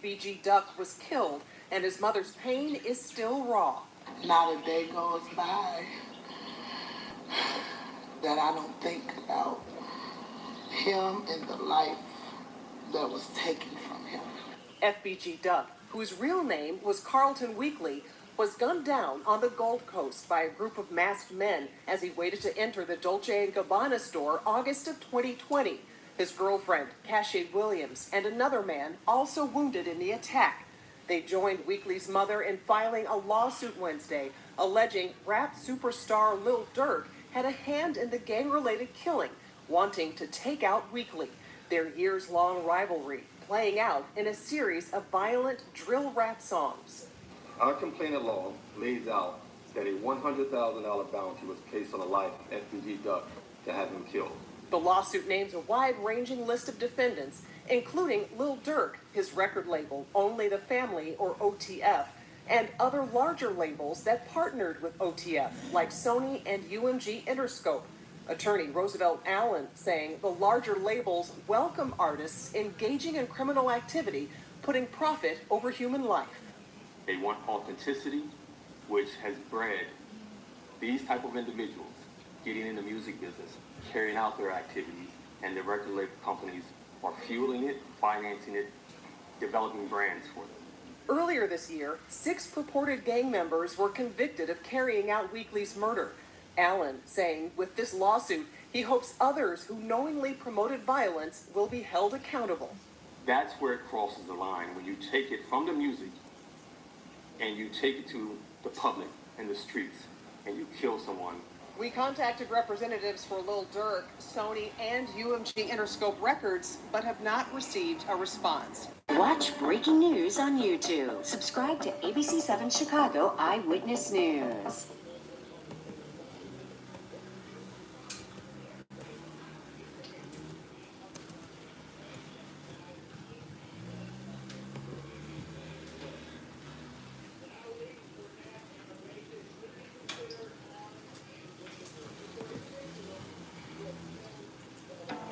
FBG Duck was killed, and his mother's pain is still raw. Not a day goes by that I don't think about him and the life that was taken from him. FBG Duck, whose real name was Carlton Weekly, was gunned down on the Gold Coast by a group of masked men as he waited to enter the Dolce & Gabbana store August of 2020. His girlfriend, Cashay Williams, and another man also wounded in the attack. They joined Weekly's mother in filing a lawsuit Wednesday, alleging rap superstar Lil Durk had a hand in the gang-related killing, wanting to take out Weekly. Their years-long rivalry playing out in a series of violent drill rap songs. Our complaint law lays out that a $100,000 bounty was placed on the life of FBG Duck to have him killed. The lawsuit names a wide-ranging list of defendants, including Lil Durk, his record label, Only the Family, or OTF, and other larger labels that partnered with OTF, like Sony and UMG Interscope. Attorney Roosevelt Allen saying the larger labels welcome artists engaging in criminal activity, putting profit over human life. They want authenticity, which has bred these type of individuals getting in the music business, carrying out their activities, and the record label companies are fueling it, financing it, developing brands for them. Earlier this year, 6 purported gang members were convicted of carrying out Weekly's murder. Allen saying with this lawsuit, he hopes others who knowingly promoted violence will be held accountable. That's where it crosses the line, when you take it from the music and you take it to the public and the streets and you kill someone. We contacted representatives for Lil Durk, Sony, and UMG Interscope Records, but have not received a response. Watch breaking news on YouTube. Subscribe to ABC7 Chicago Eyewitness News.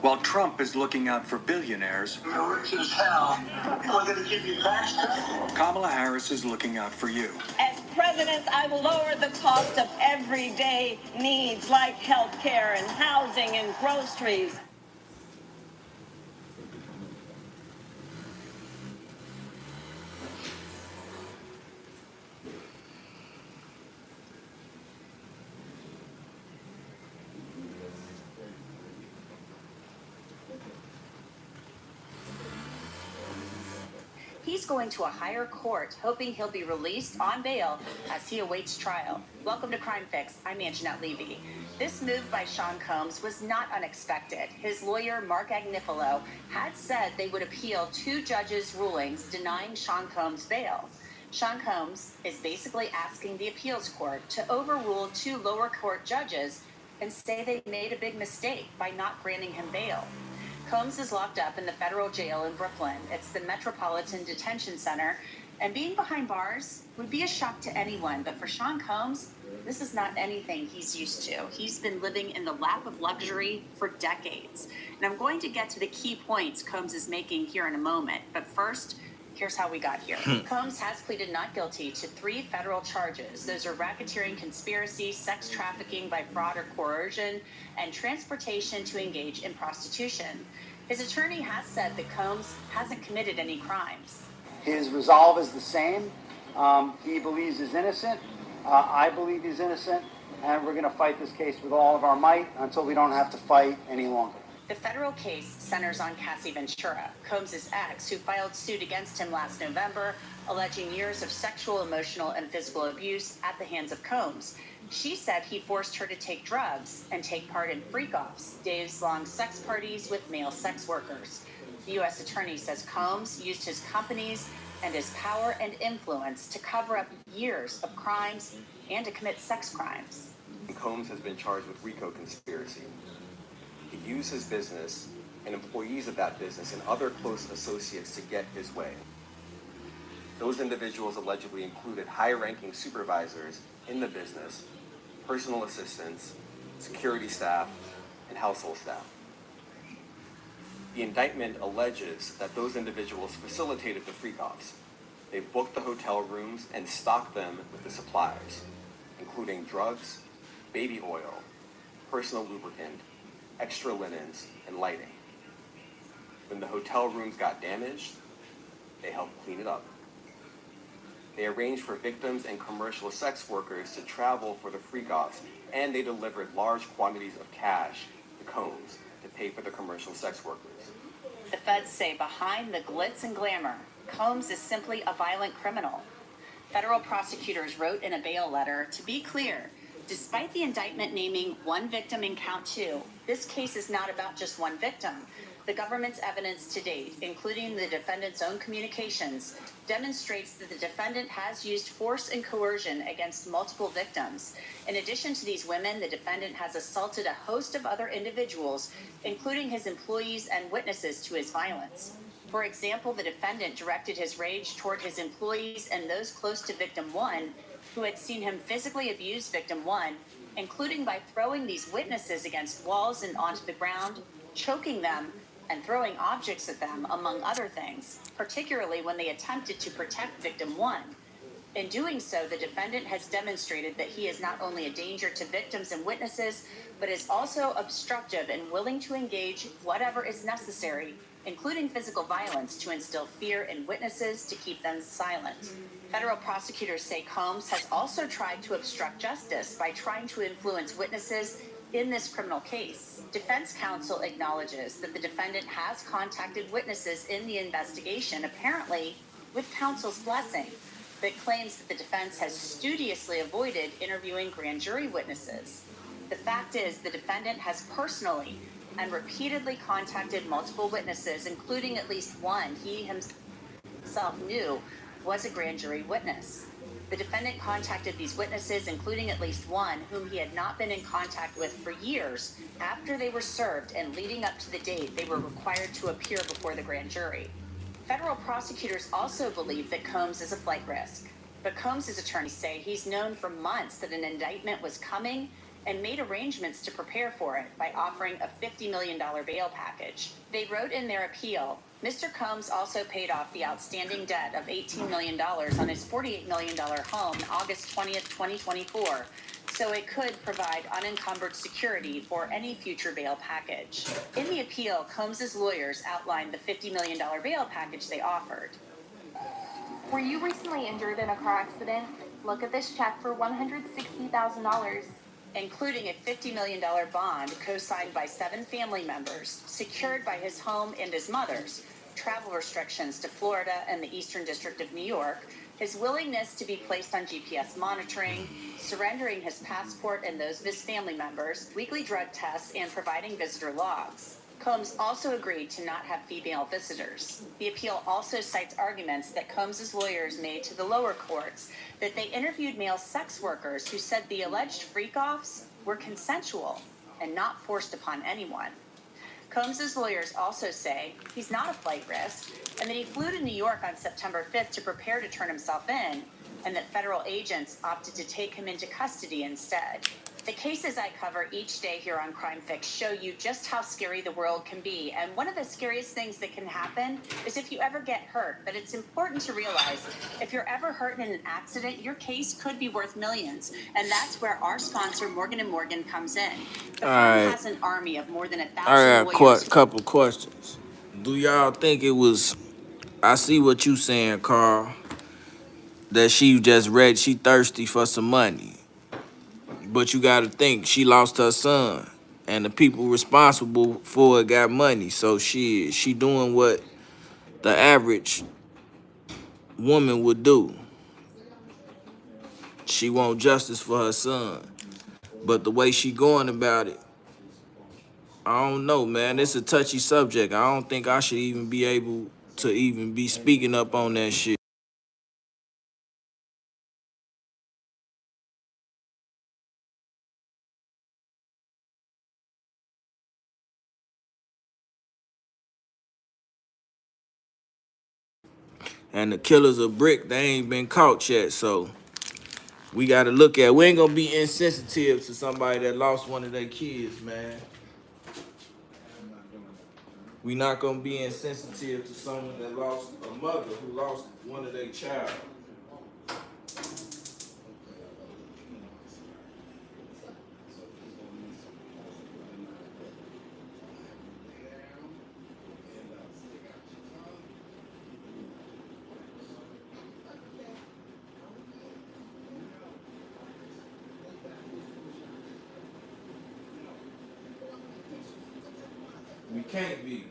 While Trump is looking out for billionaires, You're rich as hell. We're going to give you tax cut. Kamala Harris is looking out for you. As president, I will lower the cost of everyday needs like health care and housing and groceries. He's going to a higher court, hoping he'll be released on bail as he awaits trial. Welcome to Crime Fix. I'm Anjanette Levy. This move by Sean Combs was not unexpected. His lawyer, Mark Agnifilo, had said they would appeal 2 judges' rulings denying Sean Combs bail. Sean Combs is basically asking the appeals court to overrule 2 lower court judges and say they made a big mistake by not granting him bail. Combs is locked up in the federal jail in Brooklyn. It's the Metropolitan Detention Center, and being behind bars would be a shock to anyone, but for Sean Combs, this is not anything he's used to. He's been living in the lap of luxury for decades. And I'm going to get to the key points Combs is making here in a moment, but first, here's how we got here. Combs has pleaded not guilty to 3 federal charges. Those are racketeering, conspiracy, sex trafficking by fraud or coercion, and transportation to engage in prostitution. His attorney has said that Combs hasn't committed any crimes. His resolve is the same. He believes he's innocent. I believe he's innocent. And we're going to fight this case with all of our might until we don't have to fight any longer. The federal case centers on Cassie Ventura, Combs' ex, who filed suit against him last November, alleging years of sexual, emotional, and physical abuse at the hands of Combs. She said he forced her to take drugs and take part in freak-offs, days-long sex parties with male sex workers. The U.S. attorney says Combs used his companies and his power and influence to cover up years of crimes and to commit sex crimes. Combs has been charged with RICO conspiracy. He used his business and employees of that business and other close associates to get his way. Those individuals allegedly included high-ranking supervisors in the business, personal assistants, security staff, and household staff. The indictment alleges that those individuals facilitated the freak-offs. They booked the hotel rooms and stocked them with the supplies, including drugs, baby oil, personal lubricant, extra linens, and lighting. When the hotel rooms got damaged, they helped clean it up. They arranged for victims and commercial sex workers to travel for the freak-offs, and they delivered large quantities of cash to Combs to pay for the commercial sex workers. The feds say behind the glitz and glamour, Combs is simply a violent criminal. Federal prosecutors wrote in a bail letter, to be clear, despite the indictment naming one victim in count 2, this case is not about just one victim. The government's evidence to date, including the defendant's own communications, demonstrates that the defendant has used force and coercion against multiple victims. In addition to these women, the defendant has assaulted a host of other individuals, including his employees and witnesses to his violence. For example, the defendant directed his rage toward his employees and those close to victim 1, who had seen him physically abuse victim 1, including by throwing these witnesses against walls and onto the ground, choking them, and throwing objects at them, among other things, particularly when they attempted to protect victim 1. In doing so, the defendant has demonstrated that he is not only a danger to victims and witnesses, but is also obstructive and willing to engage whatever is necessary, including physical violence, to instill fear in witnesses to keep them silent. Federal prosecutors say Combs has also tried to obstruct justice by trying to influence witnesses in this criminal case. Defense counsel acknowledges that the defendant has contacted witnesses in the investigation, apparently with counsel's blessing, but claims that the defense has studiously avoided interviewing grand jury witnesses. The fact is, the defendant has personally and repeatedly contacted multiple witnesses, including at least one he himself knew was a grand jury witness. The defendant contacted these witnesses, including at least one whom he had not been in contact with for years after they were served and leading up to the date they were required to appear before the grand jury. Federal prosecutors also believe that Combs is a flight risk, but Combs' attorneys say he's known for months that an indictment was coming and made arrangements to prepare for it by offering a $50 million bail package. They wrote in their appeal, Mr. Combs also paid off the outstanding debt of $18 million on his $48 million home August 20th, 2024, so it could provide unencumbered security for any future bail package. In the appeal, Combs' lawyers outlined the $50 million bail package they offered. Were you recently injured in a car accident? Look at this check for $160,000. Including a $50 million bond co-signed by 7 family members, secured by his home and his mother's, travel restrictions to Florida and the Eastern District of New York, his willingness to be placed on GPS monitoring, surrendering his passport and those of his family members, weekly drug tests, and providing visitor logs. Combs also agreed to not have female visitors. The appeal also cites arguments that Combs' lawyers made to the lower courts that they interviewed male sex workers who said the alleged freak-offs were consensual and not forced upon anyone. Combs' lawyers also say he's not a flight risk and that he flew to New York on September 5th to prepare to turn himself in, and that federal agents opted to take him into custody instead. The cases I cover each day here on Crime Fix show you just how scary the world can be, and one of the scariest things that can happen is if you ever get hurt. But it's important to realize, if you're ever hurt in an accident, your case could be worth millions, and that's where our sponsor, Morgan & Morgan, comes in. The firm has an army of more than 1,000 lawyers. A couple questions. Do y'all think it was, I see what you saying, Carl, that she just read, she thirsty for some money. But you got to think, she lost her son, and the people responsible for it got money. So she doing what the average woman would do. She want justice for her son. But the way she going about it, I don't know, man. It's a touchy subject. I don't think I should even be able to even be speaking up on that shit. And the killers of Brick, they ain't been caught yet, so we got to look at, we ain't going to be insensitive to somebody that lost one of their kids, man. We not gonna be insensitive to someone that lost a mother who lost one of their child. We can't be.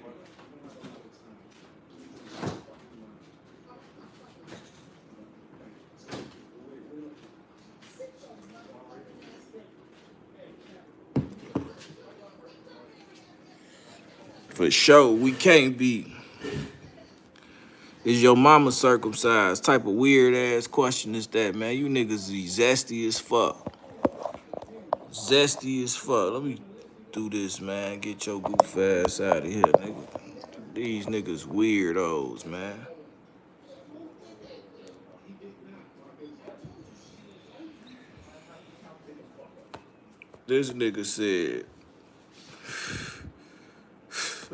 For sure, we can't be. Is your mama circumcised? Type of weird ass question is that, man? You niggas be zesty as fuck. Zesty as fuck. Let me do this, man. Get your goof ass out of here, nigga. These niggas weirdos, man. This nigga said,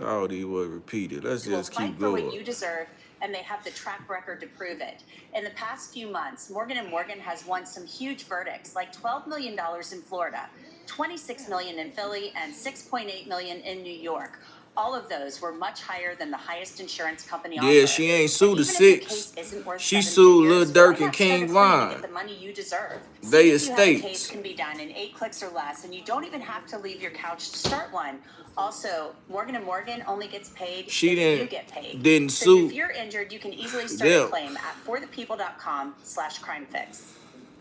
I don't even want to repeat it. Let's just keep fight for what going. you deserve, and they have the track record to prove it. In the past few months, Morgan & Morgan has won some huge verdicts, like $12 million in Florida, $26 million in Philly, and $6.8 million in New York. All of those were much higher than the highest insurance company offer. Yeah, she ain't sued the six. She sued Lil Durk and King Von. Get the money you deserve. They Seeing you have a case estates. can be done in 8 clicks or less, and you don't even have to leave your couch to start one. Also, Morgan & Morgan only gets paid if you get paid. Didn't So sue if you're injured, you can easily start a claim at forthepeople.com/crimefix.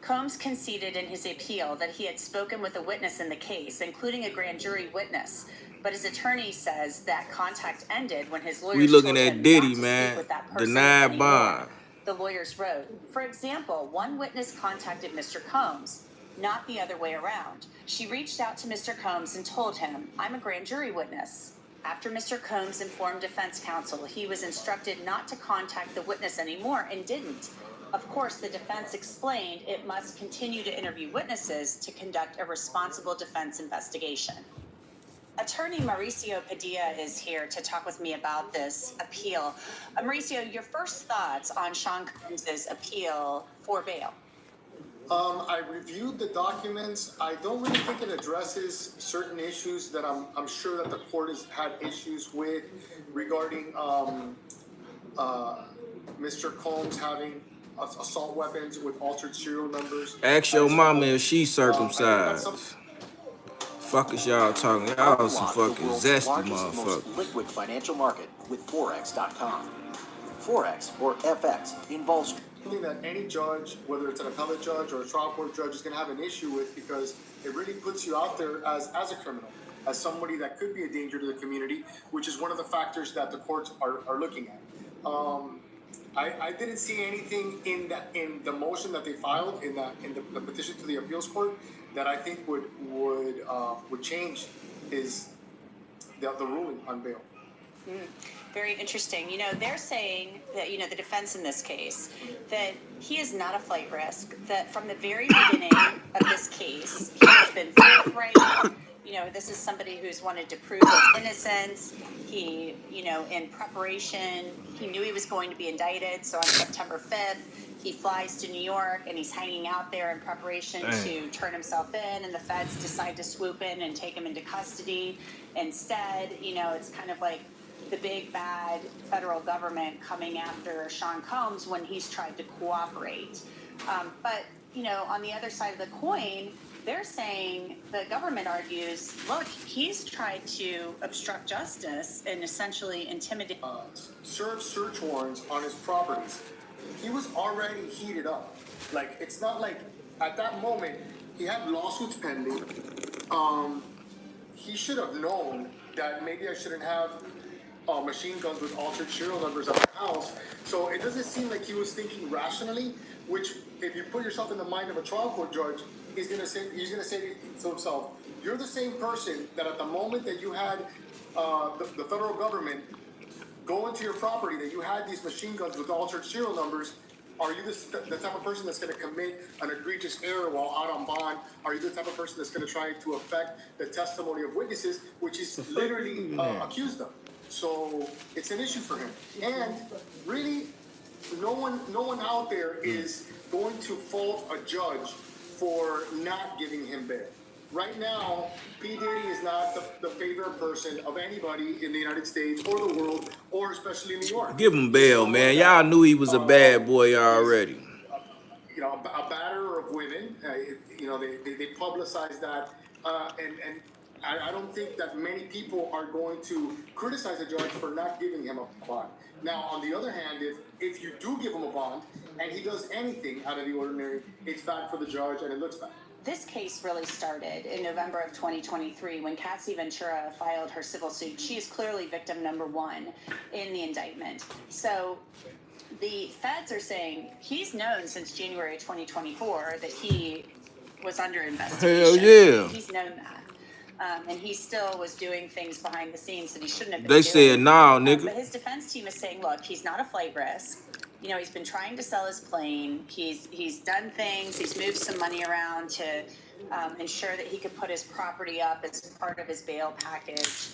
Combs conceded in his appeal that he had spoken with a witness in the case, including a grand jury witness. But his attorney says that contact ended when his lawyers We looking told at him Diddy, not to man. speak with that person Denied anymore. bond. The lawyers wrote, for example, one witness contacted Mr. Combs, not the other way around. She reached out to Mr. Combs and told him, I'm a grand jury witness. After Mr. Combs informed defense counsel, he was instructed not to contact the witness anymore and didn't. Of course, the defense explained it must continue to interview witnesses to conduct a responsible defense investigation. Attorney Mauricio Padilla is here to talk with me about this appeal. Mauricio, your first thoughts on Sean Combs' appeal for bail? I reviewed the documents. I don't really think it addresses certain issues that I'm sure that the court has had issues with regarding Mr. Combs having assault weapons with altered serial numbers. Ask your mama if she's circumcised. Fuck is y'all talking? Y'all some fucking zesty motherfuckers. Most liquid financial market with Forex.com. Forex, or FX, involves something that any judge, whether it's an appellate judge or a trial court judge, is going to have an issue with because it really puts you out there as a criminal, as somebody that could be a danger to the community, which is one of the factors that the courts are looking at. I didn't see anything in the motion that they filed in the petition to the appeals court that I think would change the ruling on bail. Very interesting. You know, they're saying that, you know, the defense in this case, that he is not a flight risk, that from the very beginning of this case, he has been forthright. You know, this is somebody who's wanted to prove his innocence. He, you know, in preparation, he knew he was going to be indicted. So on September 5th, he flies to New York and he's hanging out there in preparation to turn himself in. And the feds decide to swoop in and take him into custody. Instead, you know, it's kind of like the big bad federal government coming after Sean Combs when he's tried to cooperate. But, you know, on the other side of the coin, they're saying, the government argues, look, he's tried to obstruct justice and essentially intimidate. Served search warrants on his properties. He was already heated up. Like, it's not like at that moment he had lawsuits pending. He should have known that maybe I shouldn't have machine guns with altered serial numbers at my house. So it doesn't seem like he was thinking rationally, which if you put yourself in the mind of a trial court judge, he's gonna say to himself, you're the same person that at the moment that you had the federal government go into your property, that you had these machine guns with altered serial numbers. Are you the type of person that's going to commit an egregious error while out on bond? Are you the type of person that's going to try to affect the testimony of witnesses, which is literally accused of? So it's an issue for him. And really, no one out there is going to fault a judge for not giving him bail. Right now, P. Diddy is not the favorite person of anybody in the United States or the world, or especially in New York. Give him bail, man. Y'all knew he was a bad boy already. You know, a batterer of women. You know, they publicize that, and I don't think that many people are going to criticize a judge for not giving him a bond. Now, on the other hand, if you do give him a bond and he does anything out of the ordinary, it's bad for the judge and it looks bad. This case really started in November of 2023 when Cassie Ventura filed her civil suit. She is clearly victim number one in the indictment. So the feds are saying he's known since January 2024 that he was under investigation. Hell yeah. He's known that. And he still was doing things behind the scenes that he shouldn't have been They doing. said, nah, nigga. But his defense team is saying, look, he's not a flight risk. You know, he's been trying to sell his plane. He's done things. He's moved some money around to ensure that he could put his property up as part of his bail package.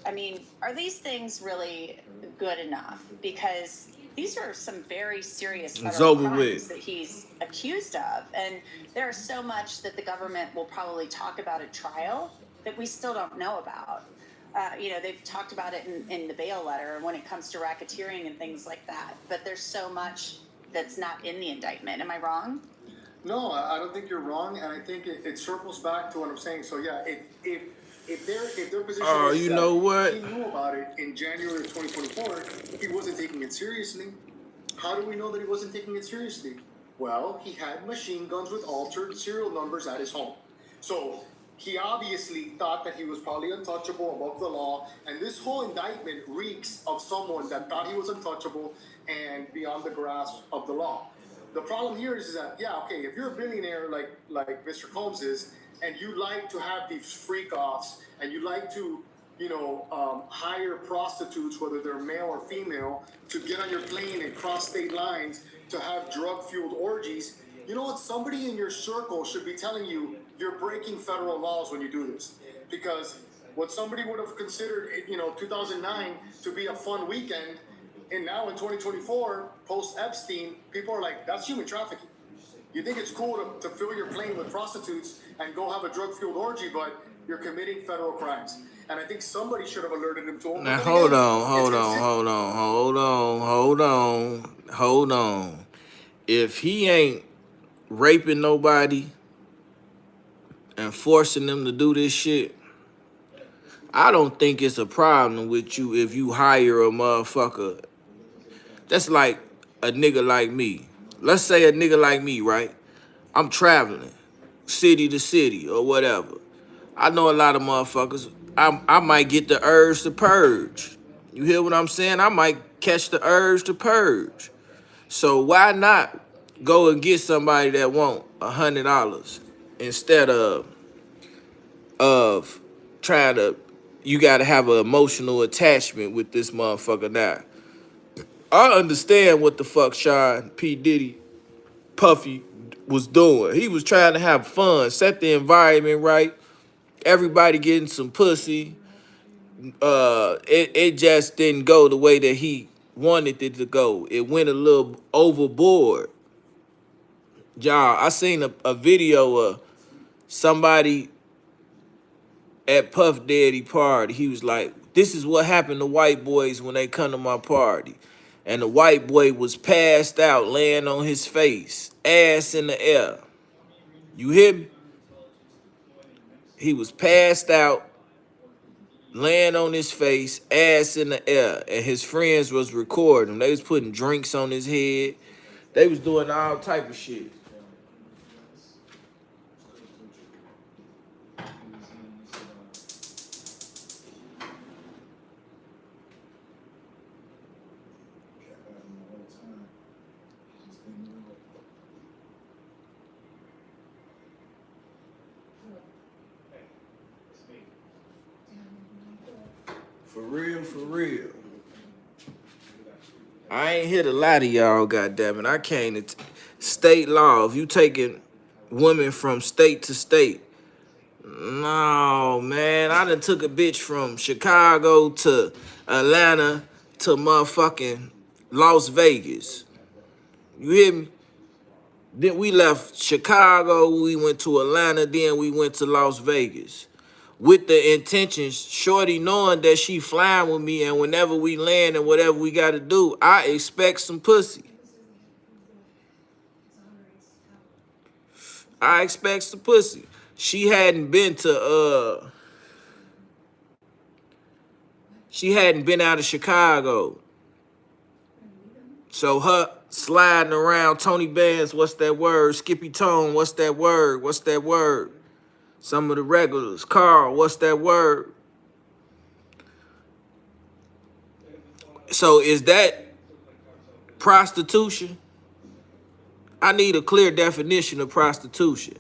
I mean, are these things really good enough? Because these are some very serious federal crimes that he's accused of. And there is so much that the government will probably talk about at trial that we still don't know about. You know, they've talked about it in the bail letter when it comes to racketeering and things like that. But there's so much that's not in the indictment. Am I wrong? No, I don't think you're wrong, and I think it circles back to what I'm saying. So yeah, if their position is you know what? He knew about it in January of 2024, he wasn't taking it seriously. How do we know that he wasn't taking it seriously? Well, he had machine guns with altered serial numbers at his home. So he obviously thought that he was probably untouchable, above the law, and this whole indictment reeks of someone that thought he was untouchable and beyond the grasp of the law. The problem here is that, yeah, okay, if you're a billionaire like Mr. Combs is, and you like to have these freak-offs, and you like to, you know, hire prostitutes, whether they're male or female, to get on your plane and cross state lines to have drug-fueled orgies, you know what? Somebody in your circle should be telling you you're breaking federal laws when you do this. Because what somebody would have considered, you know, 2009 to be a fun weekend, and now in 2024, post-Epstein, people are like, that's human trafficking. You think it's cool to fill your plane with prostitutes and go have a drug-fueled orgy, but you're committing federal crimes. And I think somebody should have alerted him to him. Now, hold on. If he ain't raping nobody and forcing them to do this shit, I don't think it's a problem with you if you hire a motherfucker. That's like a nigga like me. Let's say a nigga like me, right? I'm traveling city to city or whatever. I know a lot of motherfuckers. I might get the urge to purge. You hear what I'm saying? I might catch the urge to purge. So why not go and get somebody that want $100 instead of trying to, you got to have an emotional attachment with this motherfucker now. I understand what the fuck Sean P. Diddy Puffy was doing. He was trying to have fun, set the environment right, everybody getting some pussy. It just didn't go the way that he wanted it to go. It went a little overboard. Y'all, I seen a video of somebody at Puff Daddy party. He was like, this is what happened to white boys when they come to my party. And the white boy was passed out, laying on his face, ass in the air. You hear me? He was passed out, laying on his face, ass in the air. And his friends was recording him. They was putting drinks on his head. They was doing all type of shit. For real. I ain't here to lie to y'all, goddammit. I can't. State law, if you taking women from state to state, No, man. I done took a bitch from Chicago to Atlanta to motherfucking Las Vegas. You hear me? Then we left Chicago, we went to Atlanta, then we went to Las Vegas. With the intentions, shorty knowing that she flying with me, and whenever we land and whatever we gotta do, I expect some pussy. I expect some pussy. She hadn't been out of Chicago. So her sliding around, Tony Bands, what's that word? Skippy Tone, what's that word? What's that word? Some of the regulars, Carl, what's that word? So is that prostitution? I need a clear definition of prostitution.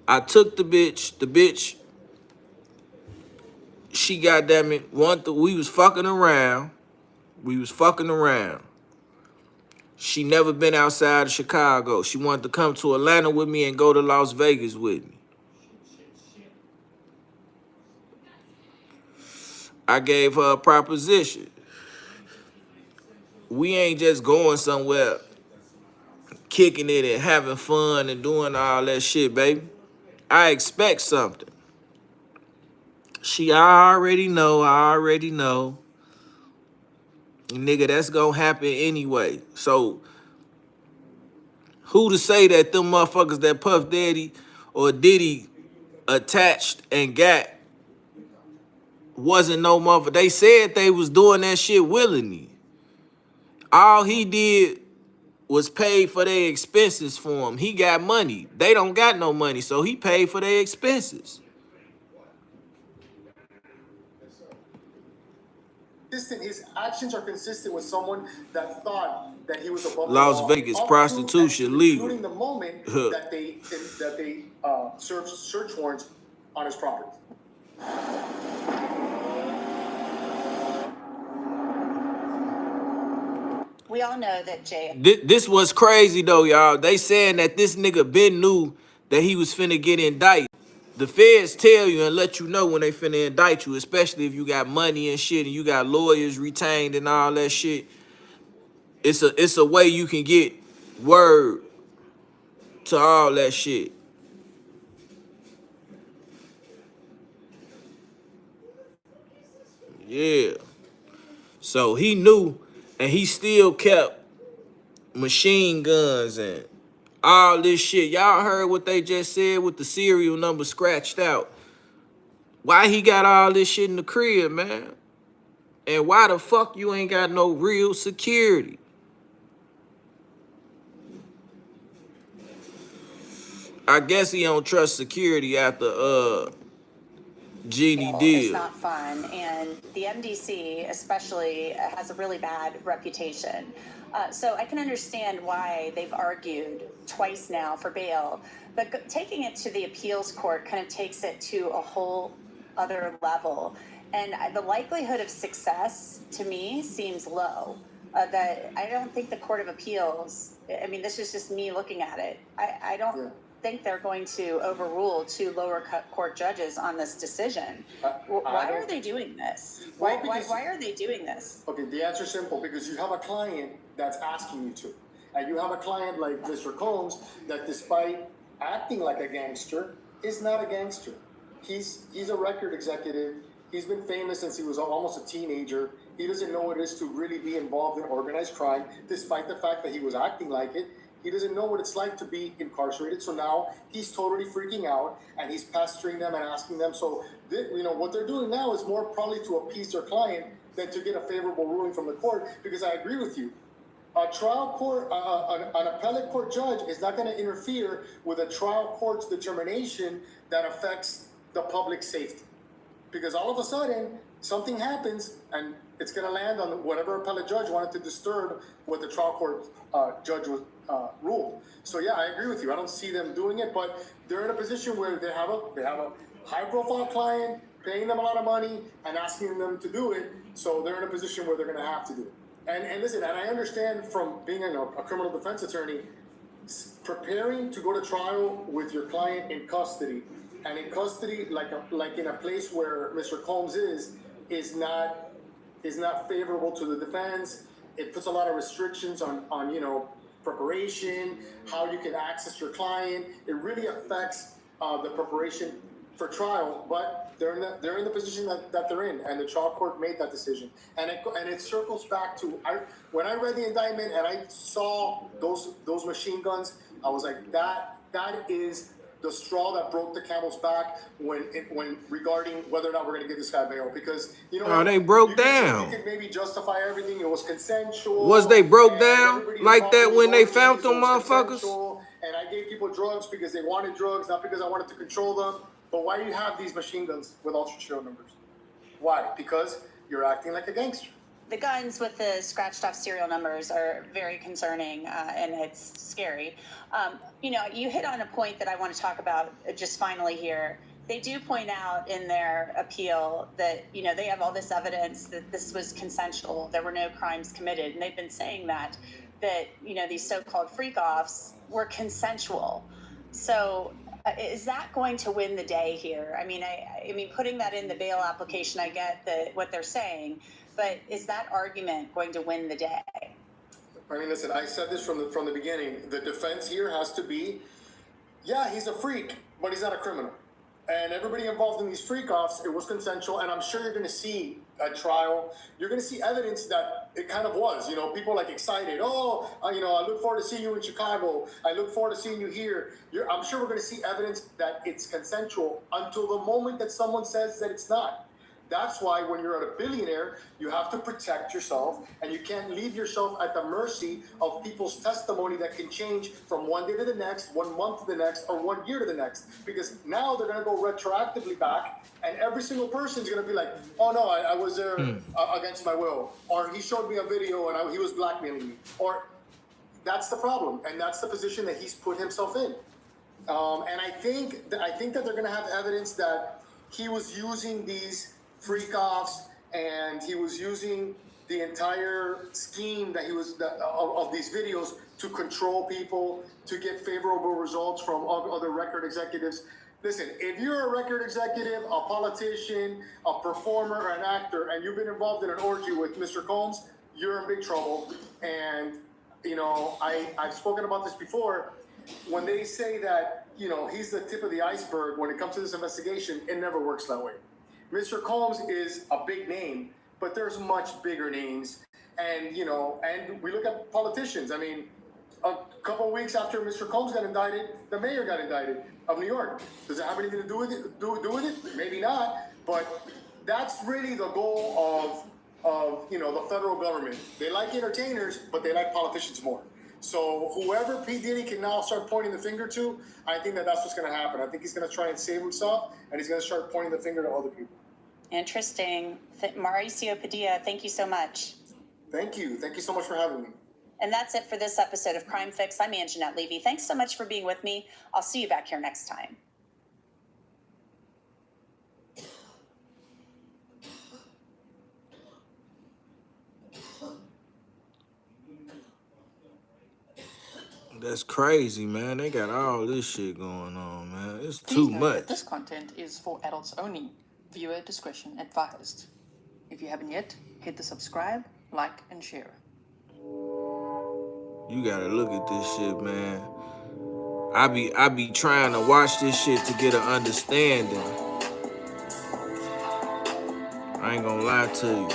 I took the bitch, she goddamn it, we was fucking around. She never been outside of Chicago. She wanted to come to Atlanta with me and go to Las Vegas with me. I gave her a proposition. We ain't just going somewhere, kicking it and having fun and doing all that shit, baby. I expect something. I already know. Nigga, that's gonna happen anyway. So, who to say that them motherfuckers that Puff Daddy or Diddy attached and got wasn't no motherfucker? They said they was doing that shit willingly. All he did was pay for their expenses for him. He got money. They don't got no money, so he paid for their expenses. His actions are consistent with someone that thought that he was above Las the law, Vegas up prostitution to, legal. including the moment that they served search warrants on his property. We all know that Jay. This was crazy though, y'all. They saying that this nigga been knew that he was finna get indicted. The feds tell you and let you know when they finna indict you, especially if you got money and shit and you got lawyers retained and all that shit. It's a way you can get word to all that shit. Yeah. So he knew and he still kept machine guns and all this shit. Y'all heard what they just said with the serial number scratched out. Why he got all this shit in the crib, man? And why the fuck you ain't got no real security? I guess he don't trust security after Genie deal. It's not fun, and the MDC especially has a really bad reputation. So I can understand why they've argued twice now for bail, but taking it to the appeals court kind of takes it to a whole other level. And the likelihood of success, to me, seems low. That I don't think the Court of Appeals, I mean, this is just me looking at it. I don't think they're going to overrule two lower court judges on this decision. Why are they doing this? Why are they doing this? Okay, the answer is simple, because you have a client that's asking you to. And you have a client like Mr. Combs that, despite acting like a gangster, is not a gangster. He's a record executive. He's been famous since he was almost a teenager. He doesn't know what it is to really be involved in organized crime, despite the fact that he was acting like it. He doesn't know what it's like to be incarcerated. So now he's totally freaking out, and he's pestering them and asking them. So, what they're doing now is more probably to appease their client than to get a favorable ruling from the court, because I agree with you. A trial court, an appellate court judge is not going to interfere with a trial court's determination that affects the public safety. Because all of a sudden, something happens, and it's going to land on whatever appellate judge wanted to disturb what the trial court judge was ruled. So yeah, I agree with you. I don't see them doing it, but they're in a position where they have a high-profile client, paying them a lot of money and asking them to do it. So they're in a position where they're going to have to do it. And listen, and I understand from being a criminal defense attorney, preparing to go to trial with your client in custody and in custody, like in a place where Mr. Combs is not favorable to the defense. It puts a lot of restrictions on preparation, how you can access your client. It really affects the preparation for trial, but they're in the position that they're in, and the trial court made that decision. And it circles back to when I read the indictment and I saw those machine guns, I was like, that is the straw that broke the camel's back when regarding whether or not we're going to give this guy bail, because they broke down. You could maybe justify everything. It was consensual. Was they broke down like that when they found them motherfuckers? And I gave people drugs because they wanted drugs, not because I wanted to control them. But why do you have these machine guns with altered serial numbers? Why? Because you're acting like a gangster. The guns with the scratched off serial numbers are very concerning, and it's scary. You hit on a point that I want to talk about just finally here. They do point out in their appeal that, they have all this evidence that this was consensual, there were no crimes committed. And they've been saying that these so-called freak-offs were consensual. So is that going to win the day here? I mean, putting that in the bail application, I get what they're saying, but is that argument going to win the day? I mean, listen, I said this from the beginning. The defense here has to be, yeah, he's a freak, but he's not a criminal. And everybody involved in these freak-offs, it was consensual, and I'm sure you're going to see at trial, you're going to see evidence that it kind of was. People like excited. I look forward to seeing you in Chicago. I look forward to seeing you here. I'm sure we're going to see evidence that it's consensual until the moment that someone says that it's not. That's why when you're a billionaire, you have to protect yourself, and you can't leave yourself at the mercy of people's testimony that can change from one day to the next, 1 month to the next, or 1 year to the next. Because now they're going to go retroactively back, and every single person is going to be like, oh no, I was there against my will, or he showed me a video and he was blackmailing me, or that's the problem, and that's the position that he's put himself in. And I think that they're going to have evidence that he was using these freak-offs, and he was using the entire scheme that of these videos to control people, to get favorable results from other record executives. Listen, if you're a record executive, a politician, a performer, or an actor, and you've been involved in an orgy with Mr. Combs, you're in big trouble. And I've spoken about this before. When they say that he's the tip of the iceberg when it comes to this investigation, it never works that way. Mr. Combs is a big name, but there's much bigger names. And, and we look at politicians. I mean, a couple of weeks after Mr. Combs got indicted, the mayor got indicted of New York. Does it have anything to do with it? Do with it? Maybe not. But that's really the goal of the federal government. They like entertainers, but they like politicians more. So whoever P. Diddy can now start pointing the finger to, I think that's what's going to happen. I think he's going to try and save himself, and he's going to start pointing the finger to other people. Interesting. Mauricio Padilla, thank you so much. Thank you. Thank you so much for having me. And that's it for this episode of Crime Fix. I'm Anjanette Levy. Thanks so much for being with me. I'll see you back here next time. That's crazy, man. They got all this shit going on, man. It's too much. This content is for adults only. Viewer discretion advised. If you haven't yet, hit the subscribe, like, and share. You gotta look at this shit, man. I be trying to watch this shit to get an understanding. I ain't gonna lie to you.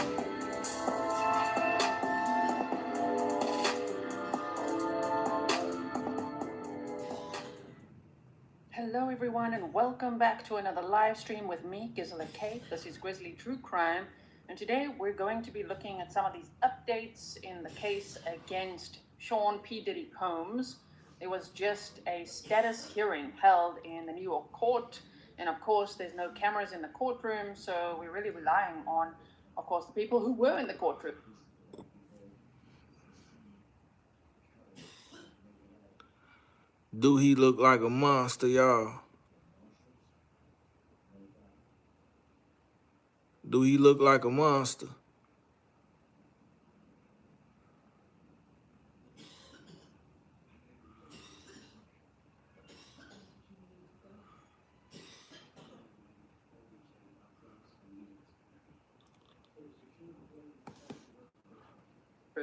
Hello everyone, and welcome back to another live stream with me, Gisela K. This is Grizzly True Crime, and today we're going to be looking at some of these updates in the case against Sean P. Diddy Combs. There was just a status hearing held in the New York court, and of course there's no cameras in the courtroom, so we're really relying on, of course, the people who were in the courtroom. Do he look like a monster, y'all? Do he look like a monster?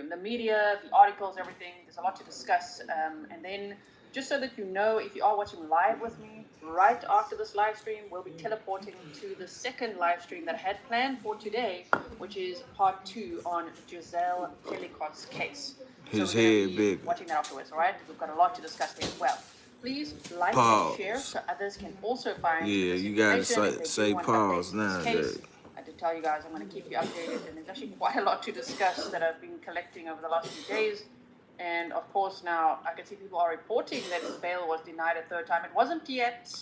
the media, the articles, everything. There's a lot to discuss. And then, just so that you know, if you are watching live with me, right after this live stream, we'll be teleporting to the second live stream that I had planned for today, which is part 2 on Giselle Pellicot's case. His so we're gonna head be big. watching that afterwards, all right? We've got a lot to discuss there as well. Please like Pause. and share so others can also find Yeah, this you gotta information if they say do want pause updates on this nowadays. case. I did tell you guys I'm going to keep you updated, and there's actually quite a lot to discuss that I've been collecting over the last few days. And of course, now I can see people are reporting that bail was denied a third time. It wasn't yet.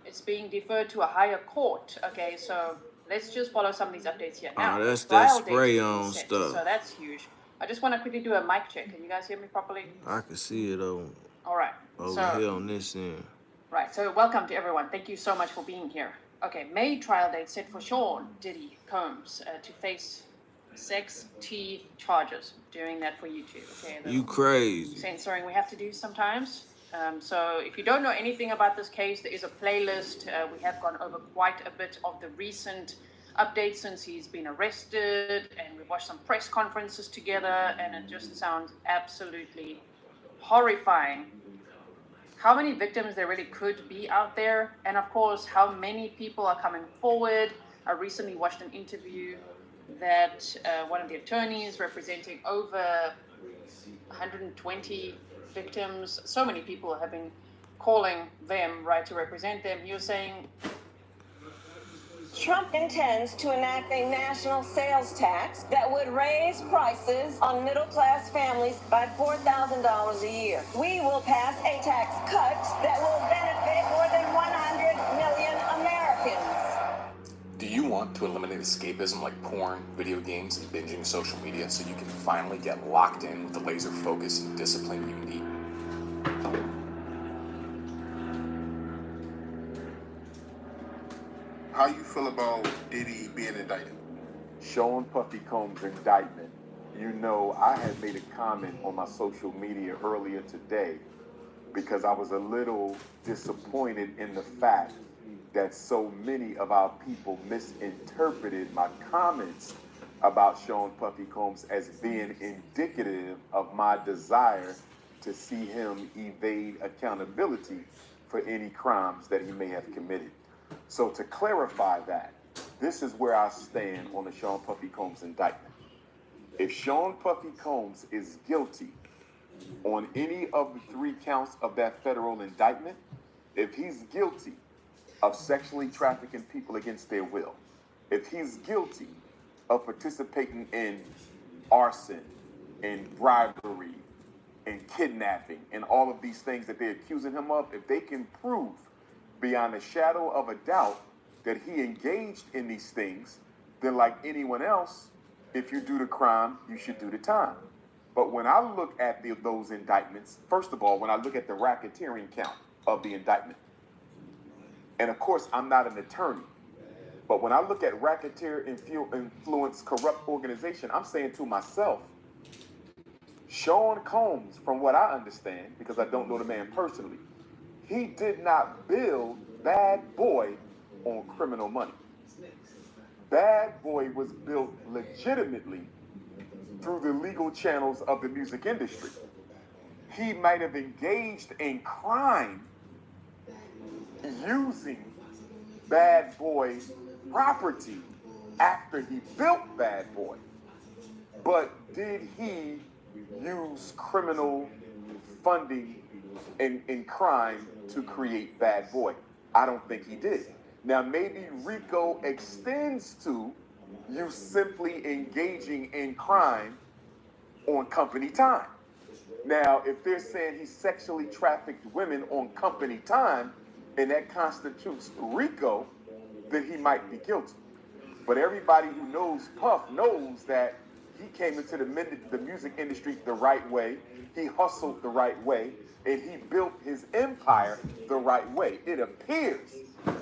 It's being deferred to a higher court. Okay, so let's just follow some of these updates here. Now, Oh, that's that trial date spray is being on set, stuff. so that's huge. I just want to quickly do a mic check. Can you guys hear me properly? I can see it over All right. here on this end. Right, so welcome to everyone. Thank you so much for being here. Okay, May trial date set for Sean Diddy Combs to face sex T charges. Doing that for YouTube. Okay, You crazy. censoring we have to do sometimes. So if you don't know anything about this case, there is a playlist. We have gone over quite a bit of the recent updates since he's been arrested, and we've watched some press conferences together, and it just sounds absolutely horrifying. How many victims there really could be out there, and of course, how many people are coming forward. I recently watched an interview that one of the attorneys representing over 120 victims, so many people have been calling them, right, to represent them. He was saying, Trump intends to enact a national sales tax that would raise prices on middle-class families by $4,000 a year. We will pass a tax cut that will benefit more than 100 million Americans. Do you want to eliminate escapism like porn, video games, and binging social media so you can finally get locked in with the laser focus and discipline you need? How you feel about Diddy being indicted? Sean Puffy Combs' indictment. You know, I had made a comment on my social media earlier today because I was a little disappointed in the fact that so many of our people misinterpreted my comments about Sean Puffy Combs as being indicative of my desire to see him evade accountability for any crimes that he may have committed. So to clarify that, this is where I stand on the Sean Puffy Combs indictment. If Sean Puffy Combs is guilty on any of the 3 counts of that federal indictment, if he's guilty of sexually trafficking people against their will, if he's guilty of participating in arson and bribery and kidnapping and all of these things that they're accusing him of, if they can prove beyond a shadow of a doubt that he engaged in these things, then like anyone else, if you do the crime, you should do the time. But when I look at those indictments, first of all, when I look at the racketeering count of the indictment, and of course, I'm not an attorney, but when I look at racketeer influence corrupt organization, I'm saying to myself, Sean Combs, from what I understand, because I don't know the man personally, he did not build Bad Boy on criminal money. Bad Boy was built legitimately through the legal channels of the music industry. He might have engaged in crime using Bad Boy property after he built Bad Boy. But did he use criminal funding in crime to create Bad Boy? I don't think he did. Now, maybe RICO extends to you simply engaging in crime on company time. Now, if they're saying he sexually trafficked women on company time, and that constitutes RICO, then he might be guilty. But everybody who knows Puff knows that he came into the music industry the right way, he hustled the right way, and he built his empire the right way. It appears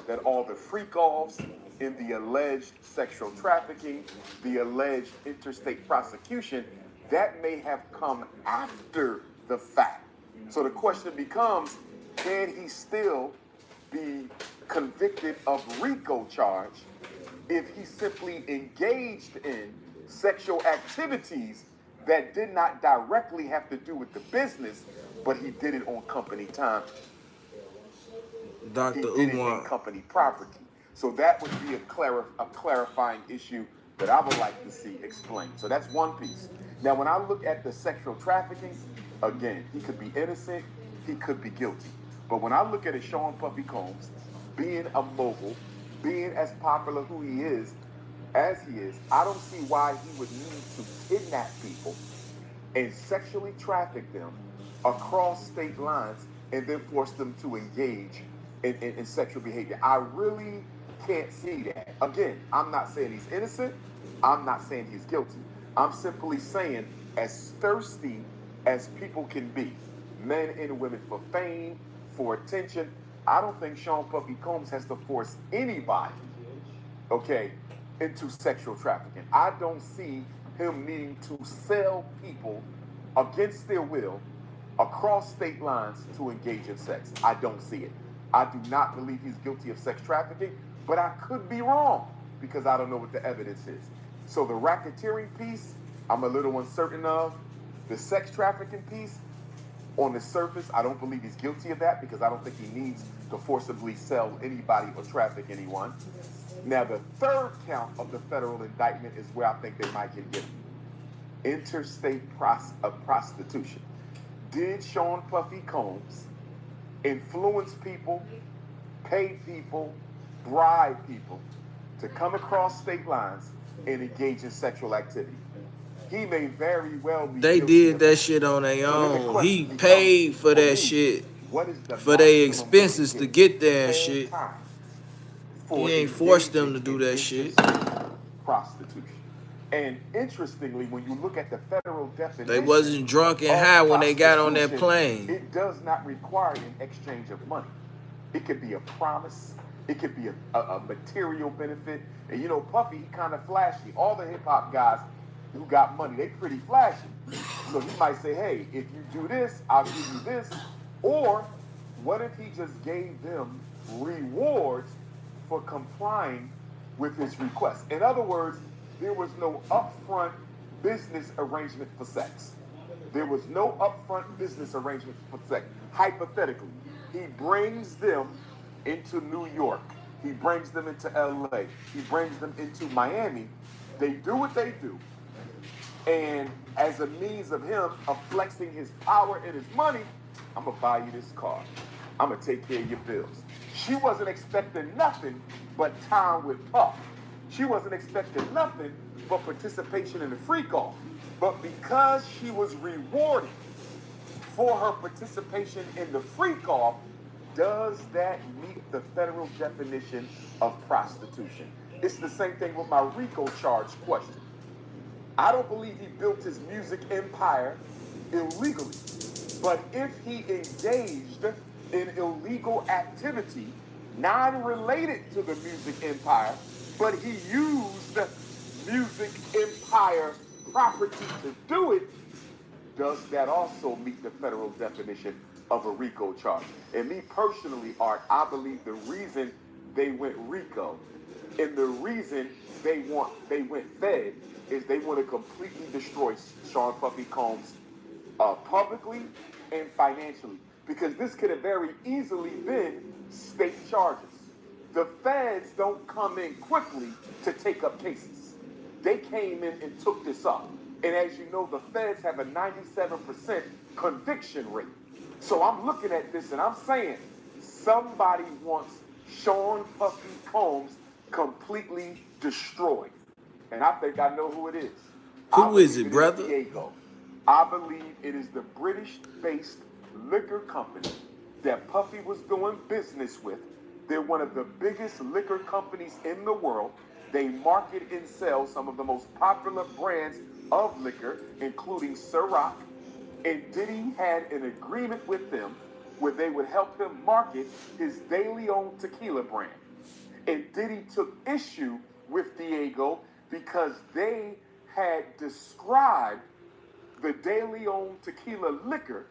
that all the freak-offs in the alleged sexual trafficking, the alleged interstate prosecution, that may have come after the fact. So the question becomes, can he still be convicted of RICO charge if he simply engaged in sexual activities that did not directly have to do with the business, but he did it on company time. Dr. He did it in Umar. company property. So that would be a clarifying issue that I would like to see explained. So that's one piece. Now, when I look at the sexual trafficking, again, he could be innocent, he could be guilty. But when I look at a Sean Puffy Combs being a mogul, being as popular who he is, as he is, I don't see why he would need to kidnap people and sexually traffic them across state lines and then force them to engage in sexual behavior. I really can't see that. Again, I'm not saying he's innocent. I'm not saying he's guilty. I'm simply saying, as thirsty as people can be, men and women, for fame, for attention, I don't think Sean Puffy Combs has to force anybody, okay, into sexual trafficking. I don't see him needing to sell people against their will across state lines to engage in sex. I don't see it. I do not believe he's guilty of sex trafficking, but I could be wrong because I don't know what the evidence is. So the racketeering piece, I'm a little uncertain of. The sex trafficking piece, on the surface, I don't believe he's guilty of that because I don't think he needs to forcibly sell anybody or traffic anyone. Now, the third count of the federal indictment is where I think they might get given. Interstate prostitution. Did Sean Puffy Combs influence people, pay people, bribe people to come across state lines and engage in sexual activity? He may very well be They guilty did of that shit on their So then the own. question He becomes, paid for for that me, shit, what is the for their maximum they expenses can to get get there and fair shit. time He for ain't forced them engaging to do in that shit. interstate prostitution? And interestingly, when you look at the federal definition, They wasn't drunk and of high when they got on that prostitution, plane. it does not require an exchange of money. It could be a promise. It could be a material benefit. And you know, Puffy, he kind of flashy. All the hip hop guys who got money, they pretty flashy. So he might say, hey, if you do this, I'll give you this. Or what if he just gave them rewards for complying with his request? In other words, there was no upfront business arrangement for sex. There was no upfront business arrangement for sex. Hypothetically, he brings them into New York. He brings them into LA. He brings them into Miami. They do what they do. And as a means of him of flexing his power and his money, I'm going to buy you this car. I'm going to take care of your bills. She wasn't expecting nothing but time with Puff. She wasn't expecting nothing but participation in the freak off. But because she was rewarded for her participation in the freak off, does that meet the federal definition of prostitution? It's the same thing with my RICO charge question. I don't believe he built his music empire illegally. But if he engaged in illegal activity non-related to the music empire, but he used music empire property to do it, does that also meet the federal definition of a RICO charge? And me personally, Art, I believe the reason they went RICO and the reason they went Fed is they want to completely destroy Sean Puffy Combs publicly and financially. Because this could have very easily been state charges. The feds don't come in quickly to take up cases. They came in and took this up. And as you know, the feds have a 97% conviction rate. So I'm looking at this and I'm saying somebody wants Sean Puffy Combs completely destroyed. And I think I know who it is. Who is it, brother? Diego. I believe it is the British-based liquor company that Puffy was doing business with. They're one of the biggest liquor companies in the world. They market and sell some of the most popular brands of liquor, including Ciroc. And Diddy had an agreement with them where they would help him market his De Leon tequila brand. And Diddy took issue with Diego because they had described the De Leon tequila liquor,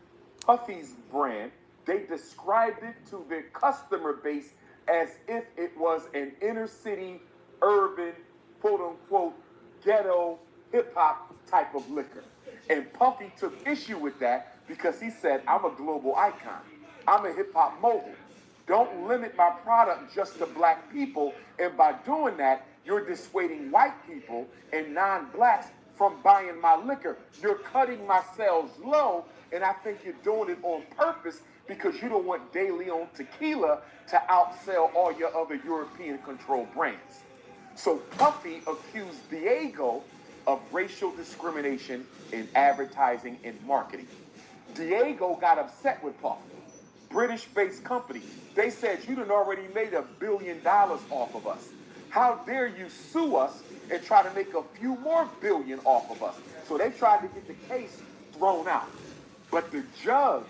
Puffy's brand, they described it to their customer base as if it was an inner city, urban, quote unquote, ghetto, hip hop type of liquor. And Puffy took issue with that because he said, I'm a global icon. I'm a hip hop mogul. Don't limit my product just to black people. And by doing that, you're dissuading white people and non-blacks from buying my liquor. You're cutting my sales low, and I think you're doing it on purpose because you don't want De Leon tequila to outsell all your other European-controlled brands. So Puffy accused Diego of racial discrimination in advertising and marketing. Diego got upset with Puff, British-based company. They said, you done already made $1 billion off of us. How dare you sue us and try to make a few more billion off of us? So they tried to get the case thrown out. But the judge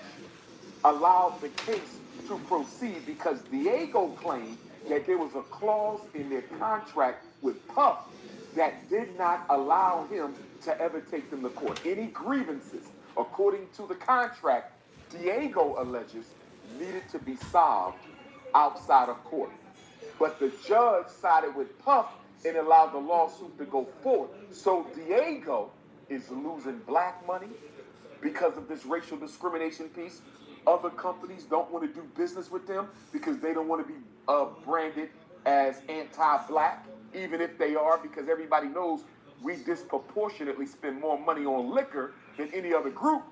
allowed the case to proceed because Diego claimed that there was a clause in their contract with Puff that did not allow him to ever take them to court. Any grievances, according to the contract, Diego alleges needed to be solved outside of court. But the judge sided with Puff and allowed the lawsuit to go forward. So Diego is losing black money because of this racial discrimination piece. Other companies don't want to do business with them because they don't want to be branded as anti-black, even if they are, because everybody knows we disproportionately spend more money on liquor than any other group.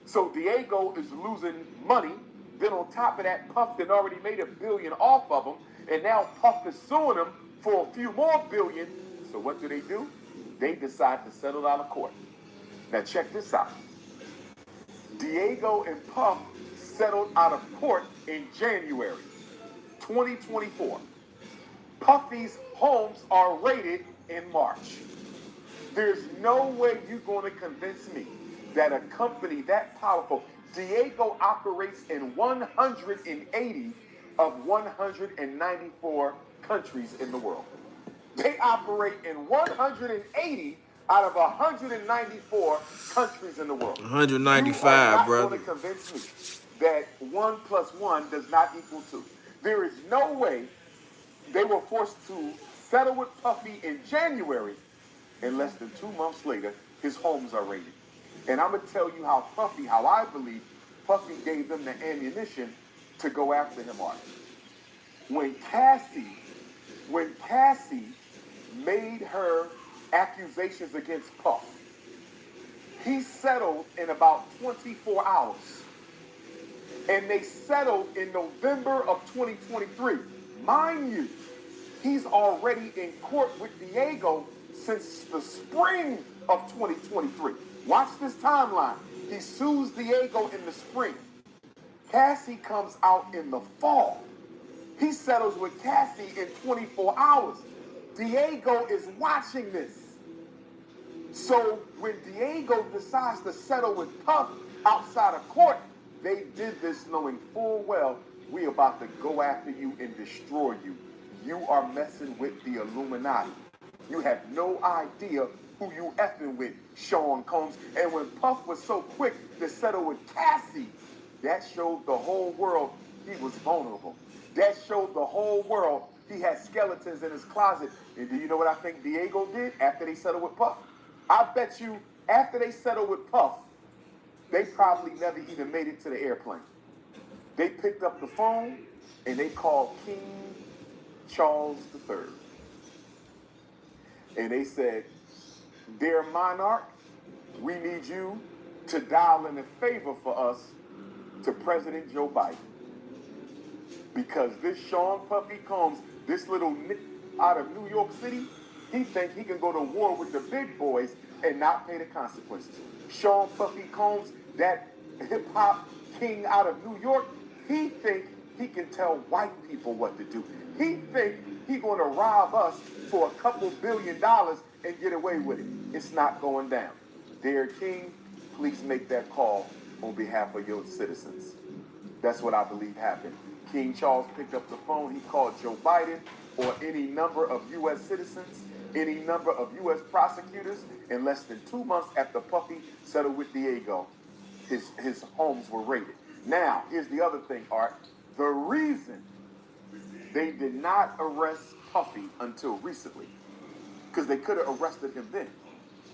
So Diego is losing money. Then on top of that, Puff had already made $1 billion off of him, and now Puff is suing him for a few more billion. So what do? They decide to settle out of court. Now check this out. Diego and Puff settled out of court in January 2024. Puffy's homes are raided in March. There's no way you're going to convince me that a company that powerful, Diego operates in 180 of 194 countries in the world. They operate in 180 out of 194 countries in the world. 195, brother. You are not going to convince me that 1 + 1 does not equal 2. There is no way they were forced to settle with Puffy in January, and less than 2 months later, his homes are raided. And I'm going to tell you how I believe Puffy gave them the ammunition to go after him on. When Cassie made her accusations against Puff, he settled in about 24 hours. And they settled in November of 2023. Mind you, he's already in court with Diego since the spring of 2023. Watch this timeline. He sues Diego in the spring. Cassie comes out in the fall. He settles with Cassie in 24 hours. Diego is watching this. So when Diego decides to settle with Puff outside of court, they did this knowing full well we're about to go after you and destroy you. You are messing with the Illuminati. You have no idea who you effing with, Sean Combs. And when Puff was so quick to settle with Cassie, that showed the whole world he was vulnerable. That showed the whole world he had skeletons in his closet. And do you know what I think Diego did after they settled with Puff? I bet you after they settled with Puff, they probably never even made it to the airplane. They picked up the phone and they called King Charles III. And they said, "Dear monarch, we need you to dial in a favor for us to President Joe Biden. Because this Sean Puffy Combs, this little nick out of New York City, he thinks he can go to war with the big boys and not pay the consequences. Sean Puffy Combs, that hip-hop king out of New York, he think he can tell white people what to do. He think he going to rob us for a couple $2 billion and get away with it. It's not going down. Dear King, please make that call on behalf of your citizens." That's what I believe happened. King Charles picked up the phone. He called Joe Biden or any number of U.S. citizens, any number of U.S. prosecutors. In less than 2 months after Puffy settled with Diego, his homes were raided. Now, here's the other thing, Art. The reason they did not arrest Puffy until recently, because they could have arrested him then.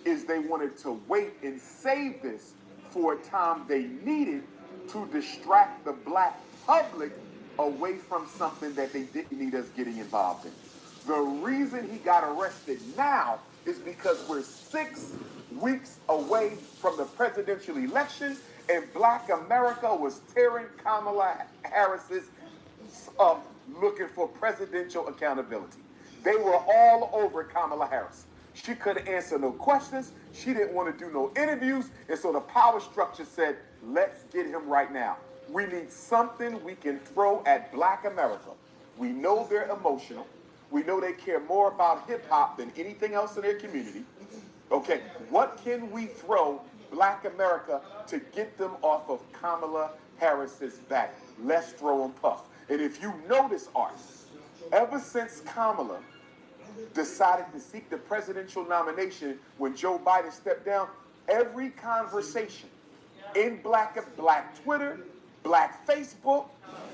is they wanted to wait and save this for a time they needed to distract the black public away from something that they didn't need us getting involved in. The reason he got arrested now is because we're 6 weeks away from the presidential election, and black America was tearing Kamala Harris's up looking for presidential accountability. They were all over Kamala Harris. She couldn't answer no questions. She didn't want to do no interviews. And so the power structure said, let's get him right now. We need something we can throw at black America. We know they're emotional. We know they care more about hip hop than anything else in their community. Okay, what can we throw black America to get them off of Kamala Harris's back? Let's throw them Puff. And if you notice, Art, ever since Kamala decided to seek the presidential nomination when Joe Biden stepped down, every conversation in black Twitter, black Facebook,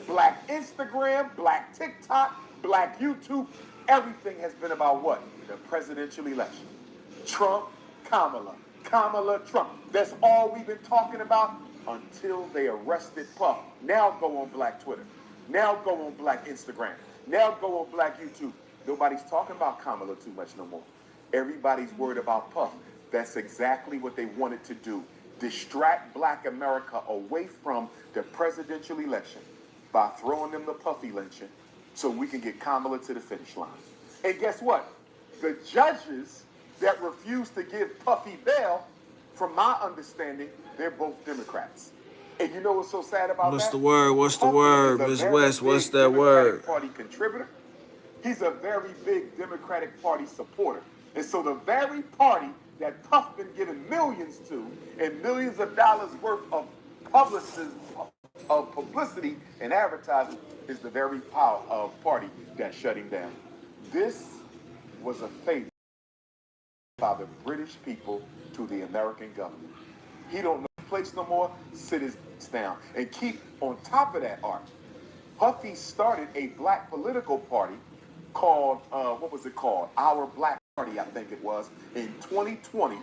black Instagram, black TikTok, black YouTube, everything has been about what? The presidential election. Trump, Kamala, Kamala, Trump. That's all we've been talking about until they arrested Puff. Now go on black Twitter. Now go on black Instagram. Now go on black YouTube. Nobody's talking about Kamala too much no more. Everybody's worried about Puff. That's exactly what they wanted to do. Distract black America away from the presidential election by throwing them the Puffy lynching so we can get Kamala to the finish line. And guess what? The judges that refused to give Puffy bail, from my understanding, they're both Democrats. And you know what's so sad about What's that? the word? What's the Puffy word, is a Ms. very West? What's big that Democratic word? Party contributor. He's a very big Democratic Party supporter. And so the very party that Puff been giving millions to and millions of dollars worth of publicity and advertising is the very party that's shutting down. This was a favor by the British people to the American government. He don't know the place no more. Sit his down. And keep on top of that, Art. Puffy started a black political party called, what was it called? Our Black Party, I think it was, in 2020,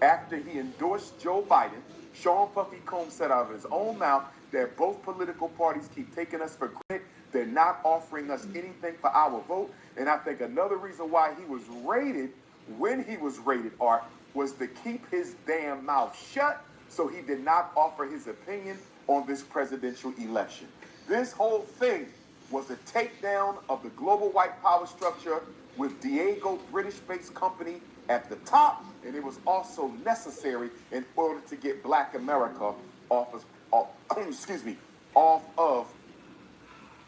after he endorsed Joe Biden. Sean Puffy Combs said out of his own mouth that both political parties keep taking us for granted. They're not offering us anything for our vote. And I think another reason why he was raided, when he was raided, Art, was to keep his damn mouth shut so he did not offer his opinion on this presidential election. This whole thing was a takedown of the global white power structure with Diego British-based company at the top, and it was also necessary in order to get black America off of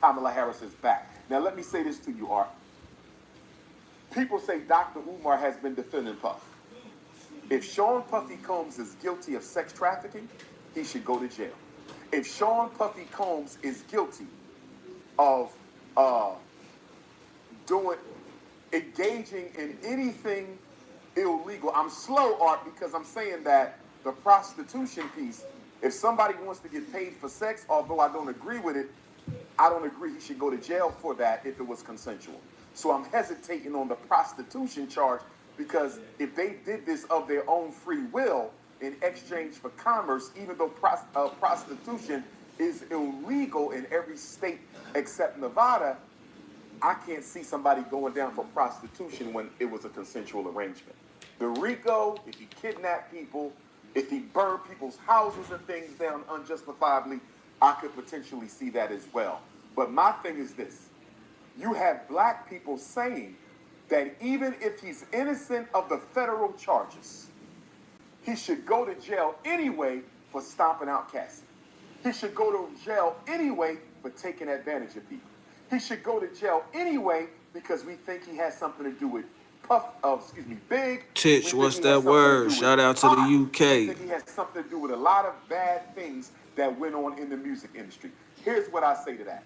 Kamala Harris's back. Now let me say this to you, Art. People say Dr. Umar has been defending Puff. If Sean Puffy Combs is guilty of sex trafficking, he should go to jail. If Sean Puffy Combs is guilty of engaging in anything illegal, I'm slow, Art, because I'm saying that the prostitution piece, if somebody wants to get paid for sex, although I don't agree with it, I don't agree he should go to jail for that if it was consensual. So I'm hesitating on the prostitution charge, because if they did this of their own free will in exchange for commerce, even though prostitution is illegal in every state except Nevada, I can't see somebody going down for prostitution when it was a consensual arrangement. The RICO, if he kidnapped people, if he burned people's houses and things down unjustifiably, I could potentially see that as well. But my thing is this. You have black people saying that even if he's innocent of the federal charges, he should go to jail anyway for stomping out Cassie. He should go to jail anyway for taking advantage of people. He should go to jail anyway because we think he has something to do with Big. Titch, what's that word? Shout out to the UK. We think he has something to do with a lot of bad things that went on in the music industry. Here's what I say to that.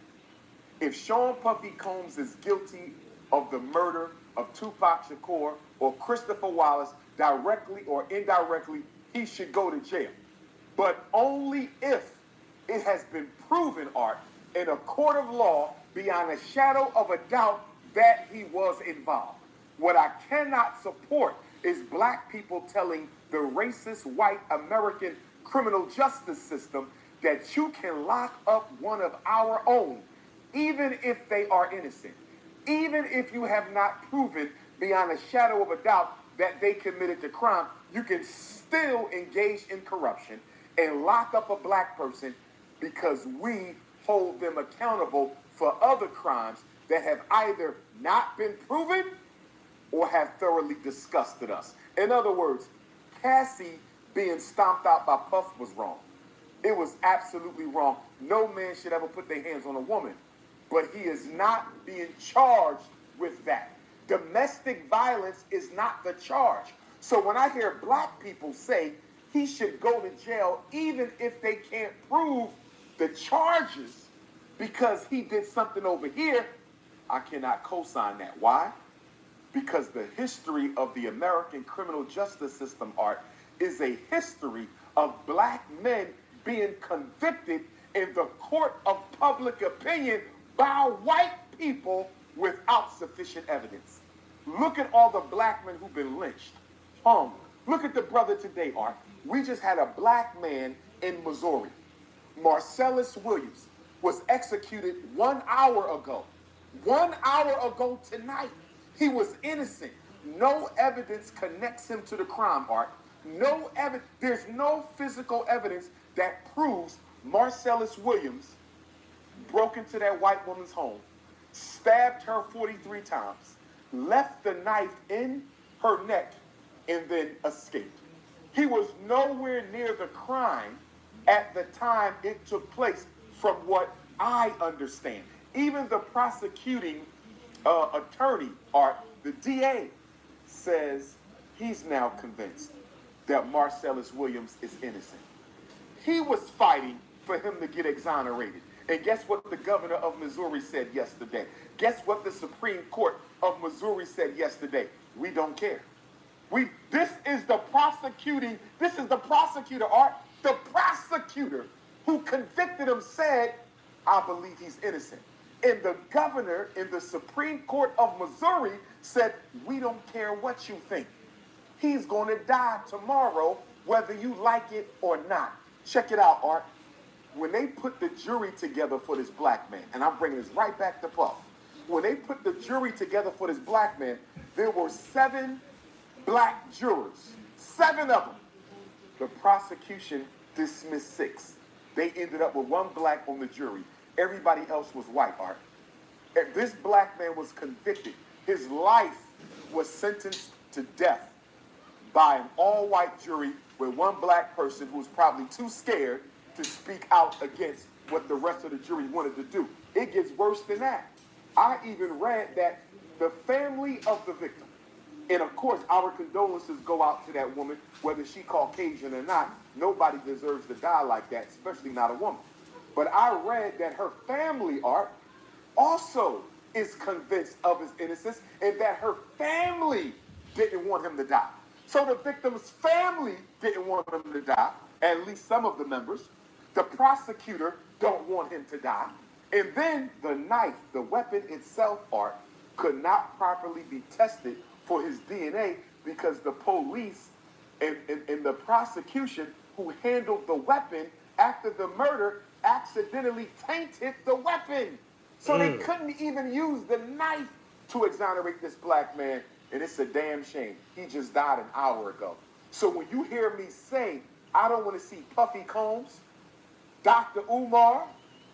If Sean Puffy Combs is guilty of the murder of Tupac Shakur or Christopher Wallace, directly or indirectly, he should go to jail. But only if it has been proven, Art, in a court of law beyond a shadow of a doubt that he was involved. What I cannot support is black people telling the racist white American criminal justice system that you can lock up one of our own, even if they are innocent, even if you have not proven beyond a shadow of a doubt that they committed the crime, you can still engage in corruption and lock up a black person because we hold them accountable for other crimes that have either not been proven or have thoroughly disgusted us. In other words, Cassie being stomped out by Puff was wrong. It was absolutely wrong. No man should ever put their hands on a woman, but he is not being charged with that. Domestic violence is not the charge. So when I hear black people say he should go to jail even if they can't prove the charges because he did something over here, I cannot co-sign that. Why? Because the history of the American criminal justice system, Art, is a history of black men being convicted in the court of public opinion by white people without sufficient evidence. Look at all the black men who've been lynched, hung. Look at the brother today, Art. We just had a black man in Missouri. Marcellus Williams was executed 1 hour ago. 1 hour ago tonight. He was innocent. No evidence connects him to the crime, Art. No evidence. There's no physical evidence that proves Marcellus Williams broke into that white woman's home, stabbed her 43 times, left the knife in her neck, and then escaped. He was nowhere near the crime at the time it took place, from what I understand. Even the prosecuting attorney, Art, the DA, says he's now convinced that Marcellus Williams is innocent. He was fighting for him to get exonerated. And guess what the governor of Missouri said yesterday? Guess what the Supreme Court of Missouri said yesterday? We don't care. This is the prosecutor, Art. The prosecutor who convicted him said, I believe he's innocent. And the governor in the Supreme Court of Missouri said, we don't care what you think. He's going to die tomorrow, whether you like it or not. Check it out, Art. When they put the jury together for this black man, and I'm bringing this right back to Puff. When they put the jury together for this black man, there were 7 black jurors, 7 of them. The prosecution dismissed 6. They ended up with 1 black on the jury. Everybody else was white, Art. And this black man was convicted. His life was sentenced to death by an all-white jury with 1 black person who was probably too scared to speak out against what the rest of the jury wanted to do. It gets worse than that. I even read that the family of the victim, and of course our condolences go out to that woman, whether she Caucasian or not. Nobody deserves to die like that, especially not a woman. But I read that her family, Art, also is convinced of his innocence, and that her family didn't want him to die. So the victim's family didn't want him to die, at least some of the members. The prosecutor don't want him to die. And then the knife, the weapon itself, Art, could not properly be tested for his DNA because the police and the prosecution who handled the weapon after the murder accidentally tainted the weapon. So they couldn't even use the knife to exonerate this black man. And it's a damn shame. He just died an hour ago. So when you hear me say, I don't want to see Puffy Combs, Dr. Umar,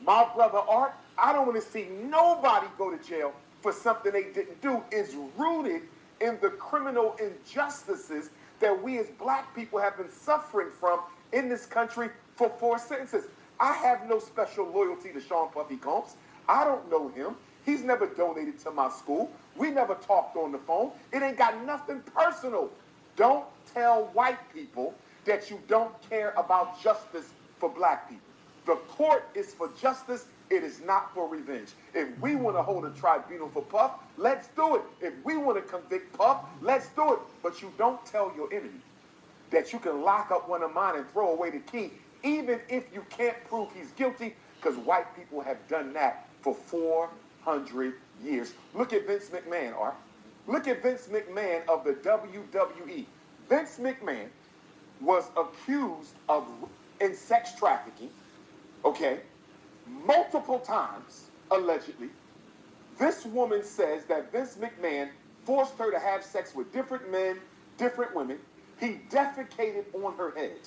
my brother Art, I don't want to see nobody go to jail for something they didn't do, is rooted in the criminal injustices that we as black people have been suffering from in this country for 4 sentences. I have no special loyalty to Sean Puffy Combs. I don't know him. He's never donated to my school. We never talked on the phone. It ain't got nothing personal. Don't tell white people that you don't care about justice for black people. The court is for justice. It is not for revenge. If we want to hold a tribunal for Puff, let's do it. If we want to convict Puff, let's do it. But you don't tell your enemy that you can lock up one of mine and throw away the key, even if you can't prove he's guilty, because white people have done that for 400 years. Look at Vince McMahon, Art. Look at Vince McMahon of the WWE. Vince McMahon was accused of in sex trafficking, okay, multiple times, allegedly. This woman says that Vince McMahon forced her to have sex with different men, different women. He defecated on her head.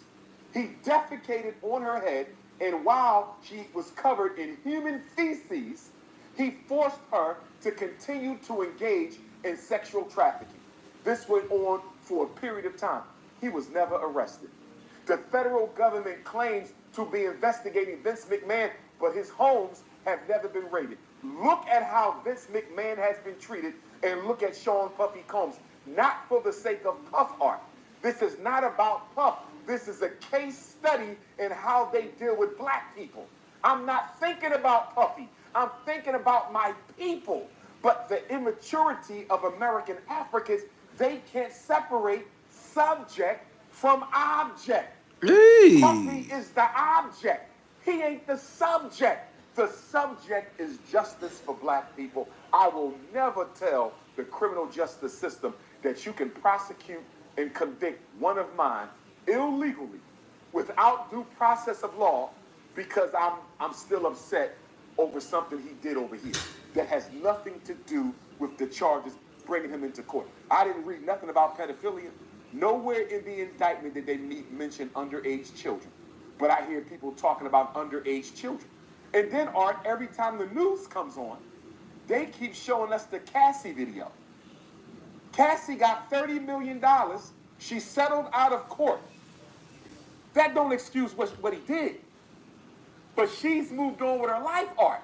He defecated on her head, and while she was covered in human feces, he forced her to continue to engage in sexual trafficking. This went on for a period of time. He was never arrested. The federal government claims to be investigating Vince McMahon, but his homes have never been raided. Look at how Vince McMahon has been treated, and look at Sean Puffy Combs. Not for the sake of Puff art. This is not about Puff. This is a case study in how they deal with black people. I'm not thinking about Puffy. I'm thinking about my people. But the immaturity of American Africans, they can't separate subject from object. Hey. Puffy is the object. He ain't the subject. The subject is justice for black people. I will never tell the criminal justice system that you can prosecute and convict one of mine illegally without due process of law because I'm still upset over something he did over here that has nothing to do with the charges bringing him into court. I didn't read nothing about pedophilia. Nowhere in the indictment did they mention underage children. But I hear people talking about underage children. And then, Art, every time the news comes on, they keep showing us the Cassie video. Cassie got $30 million. She settled out of court. That don't excuse what he did. But she's moved on with her life, Art.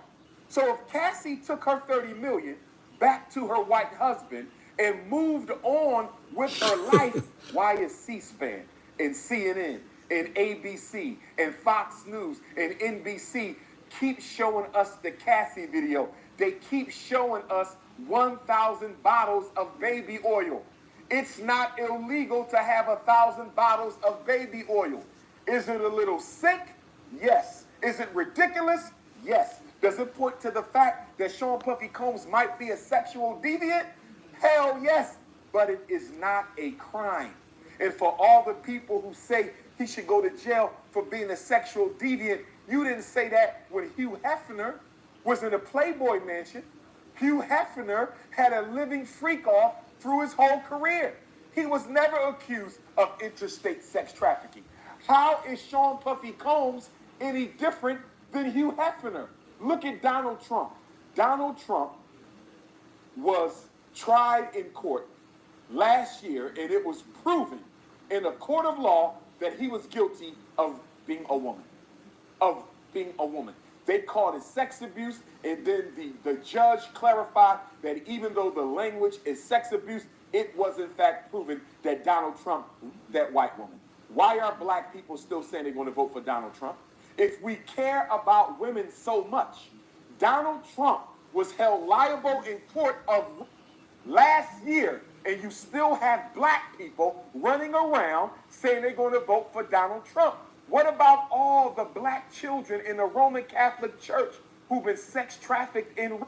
So if Cassie took her $30 million back to her white husband and moved on with her life, why is C-SPAN and CNN and ABC and Fox News and NBC keep showing us the Cassie video? They keep showing us 1,000 bottles of baby oil. It's not illegal to have 1,000 bottles of baby oil. Is it a little sick? Yes. Is it ridiculous? Yes. Does it point to the fact that Sean Puffy Combs might be a sexual deviant? Hell yes. But it is not a crime. And for all the people who say he should go to jail for being a sexual deviant, you didn't say that when Hugh Hefner was in a Playboy mansion. Hugh Hefner had a living freak-off through his whole career. He was never accused of interstate sex trafficking. How is Sean Puffy Combs any different than Hugh Hefner? Look at Donald Trump. Donald Trump was tried in court last year, and it was proven in a court of law that he was guilty of being a woman. They called it sex abuse, and then the judge clarified that even though the language is sex abuse, it was in fact proven that Donald Trump, that white woman. Why are black people still saying they're going to vote for Donald Trump? If we care about women so much, Donald Trump was held liable in court of last year, and you still have black people running around saying they're going to vote for Donald Trump. What about all the black children in the Roman Catholic Church who've been sex trafficked in?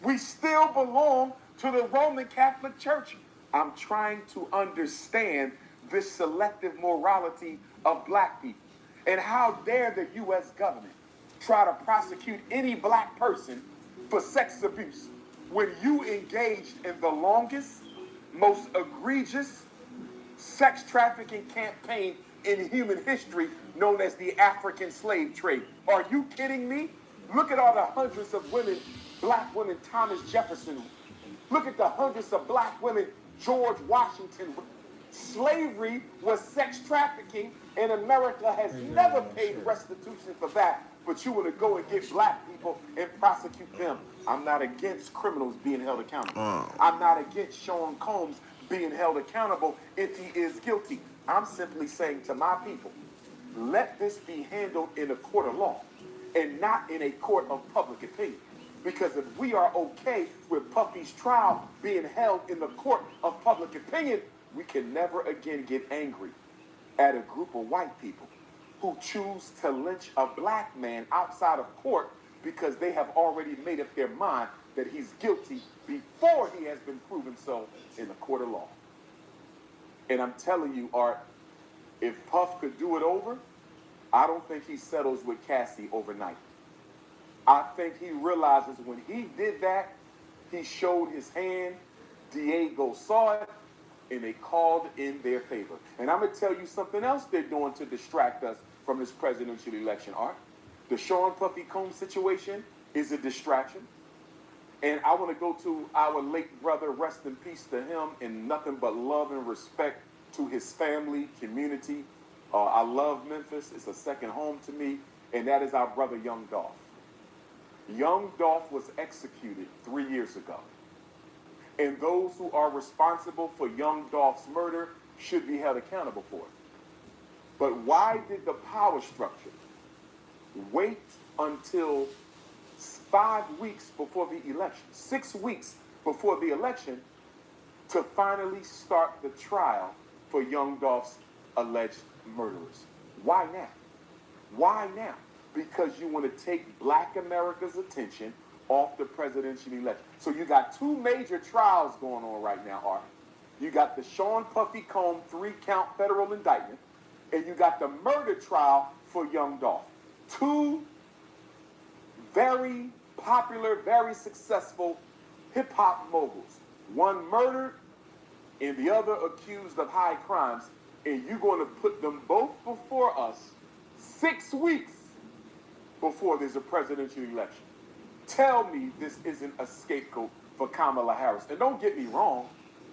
We still belong to the Roman Catholic Church. I'm trying to understand this selective morality of black people. And how dare the U.S. government try to prosecute any black person for sex abuse when you engaged in the longest, most egregious sex trafficking campaign in human history known as the African slave trade. Are you kidding me? Look at all the hundreds of women, black women, Thomas Jefferson. Look at the hundreds of black women, George Washington. Slavery was sex trafficking, and America has never paid restitution for that. But you want to go and get black people and prosecute them. I'm not against criminals being held accountable. I'm not against Sean Combs being held accountable if he is guilty. I'm simply saying to my people, let this be handled in a court of law and not in a court of public opinion. Because if we are okay with Puffy's trial being held in the court of public opinion, we can never again get angry at a group of white people who choose to lynch a black man outside of court because they have already made up their mind that he's guilty before he has been proven so in the court of law. And I'm telling you, Art, if Puff could do it over, I don't think he settles with Cassie overnight. I think he realizes when he did that, he showed his hand, Diego saw it, and they called in their favor. And I'm going to tell you something else they're doing to distract us from this presidential election, Art. The Sean Puffy Combs situation is a distraction. And I want to go to our late brother, rest in peace to him, and nothing but love and respect to his family, community. I love Memphis. It's a second home to me. And that is our brother, Young Dolph. Young Dolph was executed 3 years ago. And those who are responsible for Young Dolph's murder should be held accountable for it. But why did the power structure wait until 5 weeks before the election, 6 weeks before the election, to finally start the trial for Young Dolph's alleged murderers? Why now? Why now? Because you want to take Black America's attention off the presidential election. So you got two major trials going on right now, Art. You got the Sean Puffy Combs 3-count federal indictment, and you got the murder trial for Young Dolph. Two very popular, very successful hip-hop moguls. One murdered and the other accused of high crimes, and you're going to put them both before us 6 weeks before there's a presidential election. Tell me this isn't a scapegoat for Kamala Harris. And don't get me wrong,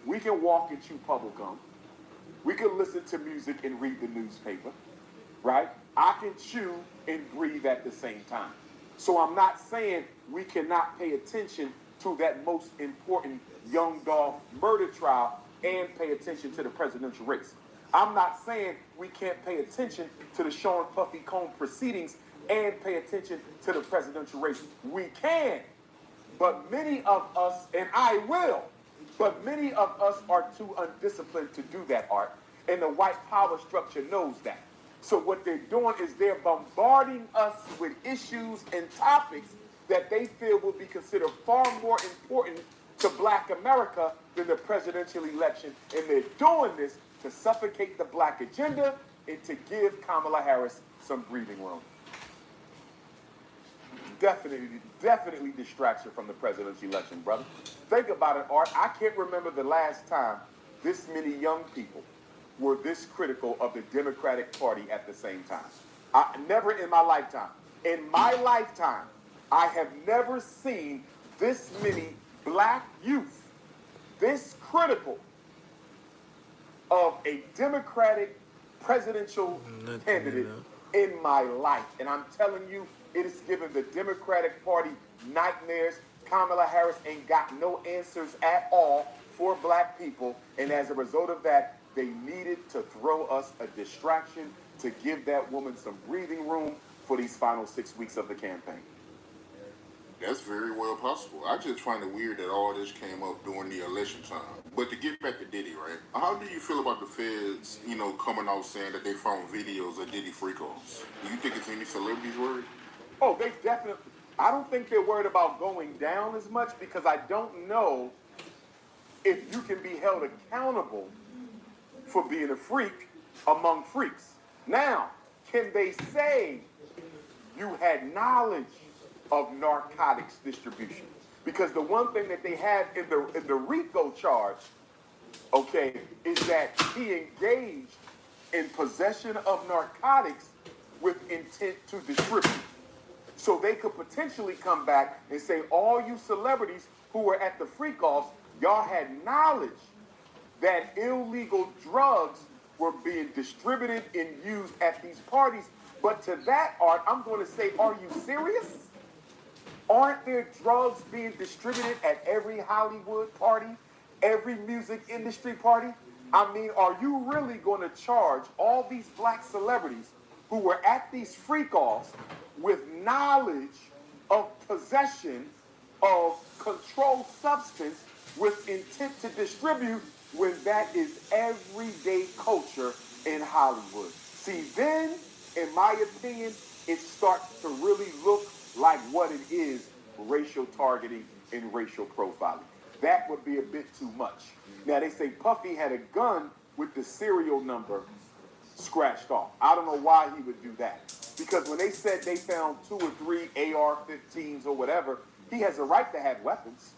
we can walk and chew bubble gum. We can listen to music and read the newspaper, right? I can chew and breathe at the same time. So I'm not saying we cannot pay attention to that most important Young Dolph murder trial and pay attention to the presidential race. I'm not saying we can't pay attention to the Sean Puffy Combs proceedings and pay attention to the presidential race. We can, but many of us, and I will, but many of us are too undisciplined to do that, Art, and the white power structure knows that. So what they're doing is they're bombarding us with issues and topics that they feel will be considered far more important to Black America than the presidential election, and they're doing this to suffocate the Black agenda and to give Kamala Harris some breathing room. Definitely distracts her from the presidential election, brother. Think about it, Art. I can't remember the last time this many young people were this critical of the Democratic Party at the same time. Never in my lifetime. In my lifetime, I have never seen this many Black youth this critical of a Democratic presidential candidate in my life. And I'm telling you, it has given the Democratic Party nightmares. Kamala Harris ain't got no answers at all for Black people. And as a result of that, they needed to throw us a distraction to give that woman some breathing room for these final 6 weeks of the campaign. That's very well possible. I just find it weird that all this came up during the election time. But to get back to Diddy, right? How do you feel about the feds, coming out saying that they found videos of Diddy freak-offs? Do you think it's any celebrities worried? Oh, they definitely. I don't think they're worried about going down as much because I don't know if you can be held accountable for being a freak among freaks. Now, can they say you had knowledge of narcotics distribution? Because the one thing that they have in the RICO charge, okay, is that he engaged in possession of narcotics with intent to distribute. So they could potentially come back and say, all you celebrities who were at the freak-offs, y'all had knowledge that illegal drugs were being distributed and used at these parties. But to that, Art, I'm going to say, are you serious? Aren't there drugs being distributed at every Hollywood party, every music industry party? I mean, are you really going to charge all these Black celebrities who were at these freak-offs with knowledge of possession of controlled substance with intent to distribute when that is everyday culture in Hollywood? See, then, in my opinion, it starts to really look like what it is racial targeting and racial profiling. That would be a bit too much. Now, they say Puffy had a gun with the serial number scratched off. I don't know why he would do that. Because when they said they found 2 or 3 AR-15s or whatever, he has a right to have weapons.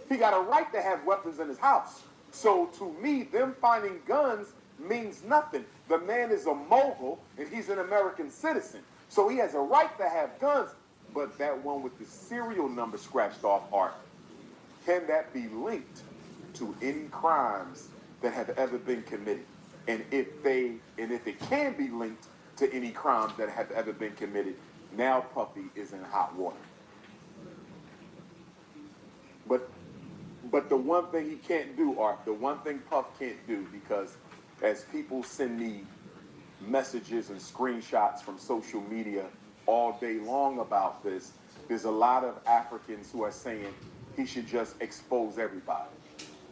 He got a right to have weapons in his house. So to me, them finding guns means nothing. The man is a mogul and he's an American citizen. So he has a right to have guns. But that one with the serial number scratched off, Art, can that be linked to any crimes that have ever been committed? And if it can be linked to any crimes that have ever been committed, now Puffy is in hot water. But the one thing he can't do, Art, the one thing Puff can't do, because as people send me messages and screenshots from social media all day long about this, there's a lot of Africans who are saying he should just expose everybody.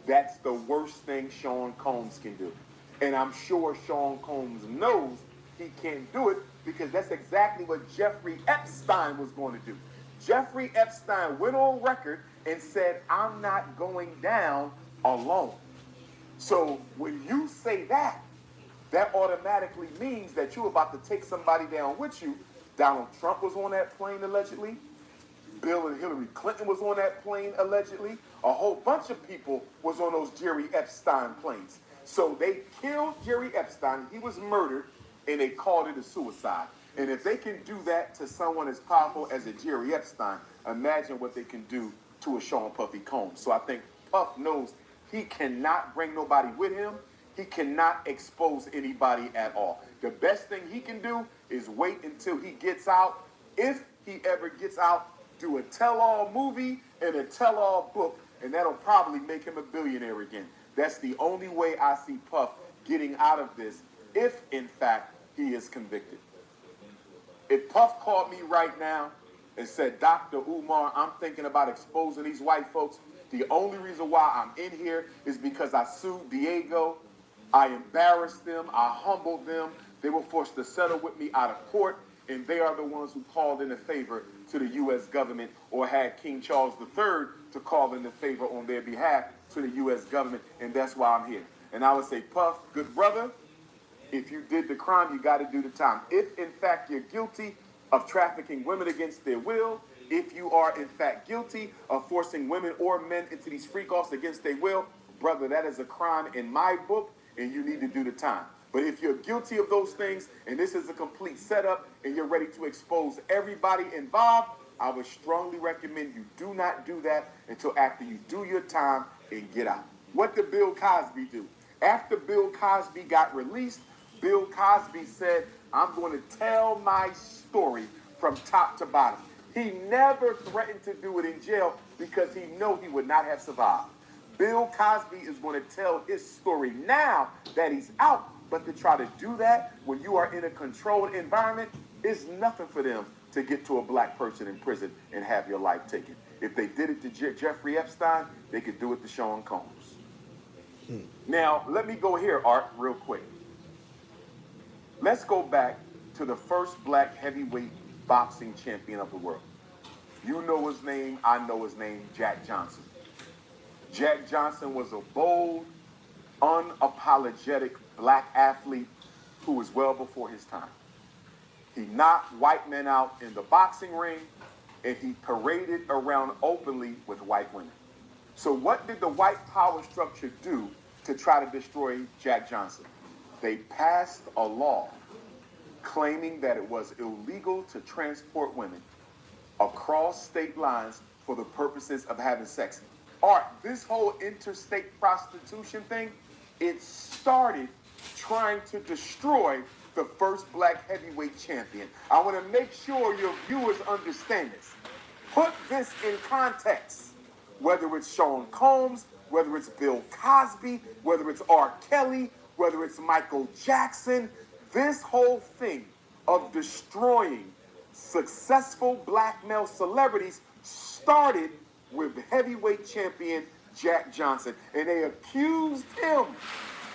That's the worst thing Sean Combs can do. And I'm sure Sean Combs knows he can't do it because that's exactly what Jeffrey Epstein was going to do. Jeffrey Epstein went on record and said, I'm not going down alone. So when you say that, that automatically means that you're about to take somebody down with you. Donald Trump was on that plane allegedly. Bill and Hillary Clinton was on that plane allegedly. A whole bunch of people was on those Jerry Epstein planes. So they killed Jerry Epstein. He was murdered, and they called it a suicide. And if they can do that to someone as powerful as a Jerry Epstein, imagine what they can do to a Sean Puffy Combs. So I think Puff knows he cannot bring nobody with him. He cannot expose anybody at all. The best thing he can do is wait until he gets out. If he ever gets out, do a tell-all movie and a tell-all book, and that'll probably make him a billionaire again. That's the only way I see Puff getting out of this, if in fact he is convicted. If Puff called me right now and said, Dr. Umar, I'm thinking about exposing these white folks, the only reason why I'm in here is because I sued Diego, I embarrassed them, I humbled them, they were forced to settle with me out of court, and they are the ones who called in a favor to the U.S. government or had King Charles III to call in a favor on their behalf to the U.S. government, and that's why I'm here. And I would say, Puff, good brother, if you did the crime, you got to do the time. If, in fact, you're guilty of trafficking women against their will, if you are, in fact, guilty of forcing women or men into these freak-offs against their will, brother, that is a crime in my book, and you need to do the time. But if you're guilty of those things, and this is a complete setup, and you're ready to expose everybody involved, I would strongly recommend you do not do that until after you do your time and get out. What did Bill Cosby do? After Bill Cosby got released, Bill Cosby said, I'm going to tell my story from top to bottom. He never threatened to do it in jail because he knew he would not have survived. Bill Cosby is going to tell his story now that he's out, but to try to do that when you are in a controlled environment is nothing for them to get to a black person in prison and have your life taken. If they did it to Jeffrey Epstein, they could do it to Sean Combs. Now, let me go here, Art, real quick. Let's go back to the first black heavyweight boxing champion of the world. You know his name, I know his name, Jack Johnson. Jack Johnson was a bold, unapologetic black athlete who was well before his time. He knocked white men out in the boxing ring, and he paraded around openly with white women. So what did the white power structure do to try to destroy Jack Johnson? They passed a law claiming that it was illegal to transport women across state lines for the purposes of having sex. Art, this whole interstate prostitution thing, it started trying to destroy the first black heavyweight champion. I want to make sure your viewers understand this. Put this in context. Whether it's Sean Combs, whether it's Bill Cosby, whether it's R. Kelly, whether it's Michael Jackson, this whole thing of destroying successful black male celebrities started with heavyweight champion Jack Johnson. And they accused him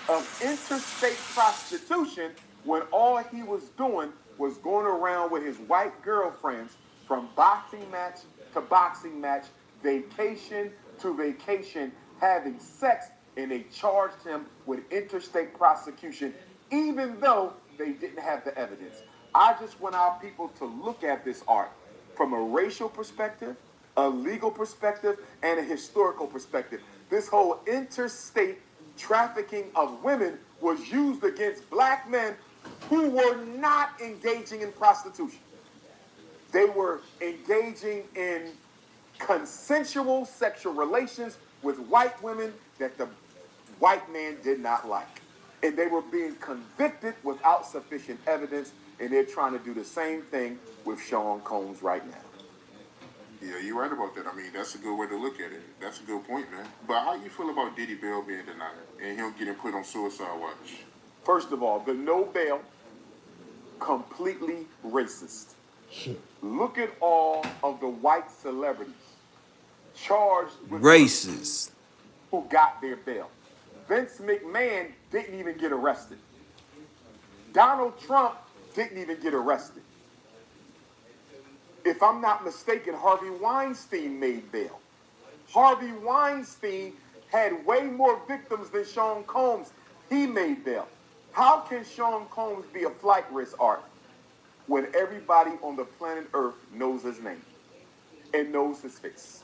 of interstate prostitution when all he was doing was going around with his white girlfriends from boxing match to boxing match, vacation to vacation, having sex, and they charged him with interstate prosecution, even though they didn't have the evidence. I just want our people to look at this art from a racial perspective, a legal perspective, and a historical perspective. This whole interstate trafficking of women was used against black men who were not engaging in prostitution. They were engaging in consensual sexual relations with white women that the white man did not like. And they were being convicted without sufficient evidence, and they're trying to do the same thing with Sean Combs right now. Yeah, you're right about that. I mean, that's a good way to look at it. That's a good point, man. But how you feel about Diddy bail being denied and him getting put on suicide watch? First of all, the no bail, completely racist. Look at all of the white celebrities charged with Racist. who got their bail. Vince McMahon didn't even get arrested. Donald Trump didn't even get arrested. If I'm not mistaken, Harvey Weinstein made bail. Harvey Weinstein had way more victims than Sean Combs. He made bail. How can Sean Combs be a flight risk, Art, when everybody on the planet Earth knows his name and knows his face?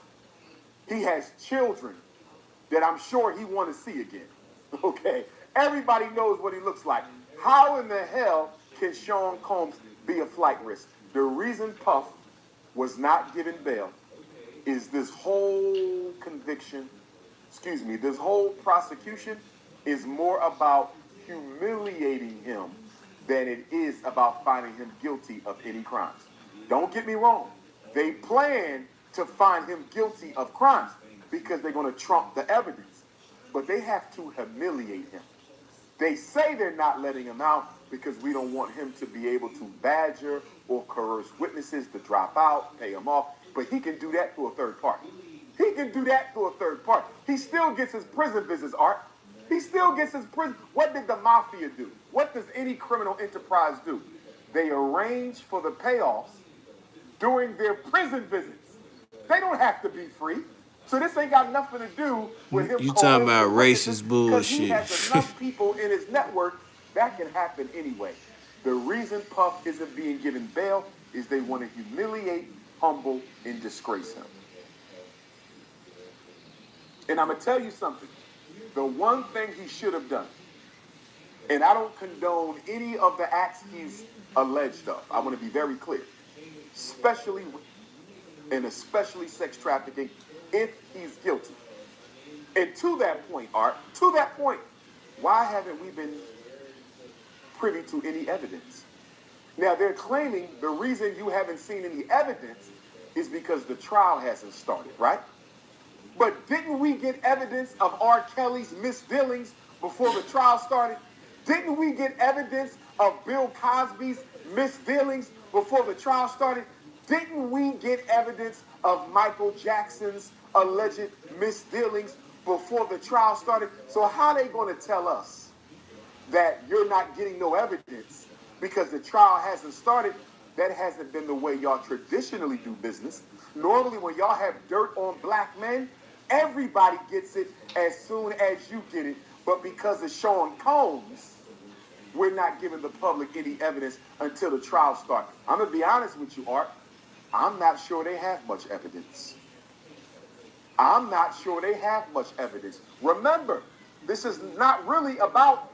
He has children that I'm sure he want to see again. Okay? Everybody knows what he looks like. How in the hell can Sean Combs be a flight risk? The reason Puff was not given bail is this whole this whole prosecution is more about humiliating him than it is about finding him guilty of any crimes. Don't get me wrong. They plan to find him guilty of crimes because they're going to trump the evidence. But they have to humiliate him. They say they're not letting him out because we don't want him to be able to badger or coerce witnesses to drop out, pay him off. But he can do that through a third party. He can do that through a third party. He still gets his prison visits, Art. He still gets his prison. What did the mafia do? What does any criminal enterprise do? They arrange for the payoffs during their prison visits. They don't have to be free. So this ain't got nothing to do with him. You talking about racist bullshit. He has enough people in his network that can happen anyway. The reason Puff isn't being given bail is they want to humiliate, humble, and disgrace him. And I'm going to tell you something. The one thing he should have done, and I don't condone any of the acts he's alleged of. I want to be very clear. Especially sex trafficking, if he's guilty. And to that point, Art, why haven't we been privy to any evidence? Now, they're claiming the reason you haven't seen any evidence is because the trial hasn't started, right? But didn't we get evidence of R. Kelly's misdealings before the trial started? Didn't we get evidence of Bill Cosby's misdealings before the trial started? Didn't we get evidence of Michael Jackson's alleged misdealings before the trial started? So how are they going to tell us that you're not getting no evidence because the trial hasn't started? That hasn't been the way y'all traditionally do business. Normally when y'all have dirt on black men, everybody gets it as soon as you get it. But because of Sean Combs, we're not giving the public any evidence until the trial starts. I'm going to be honest with you, Art. I'm not sure they have much evidence. Remember, this is not really about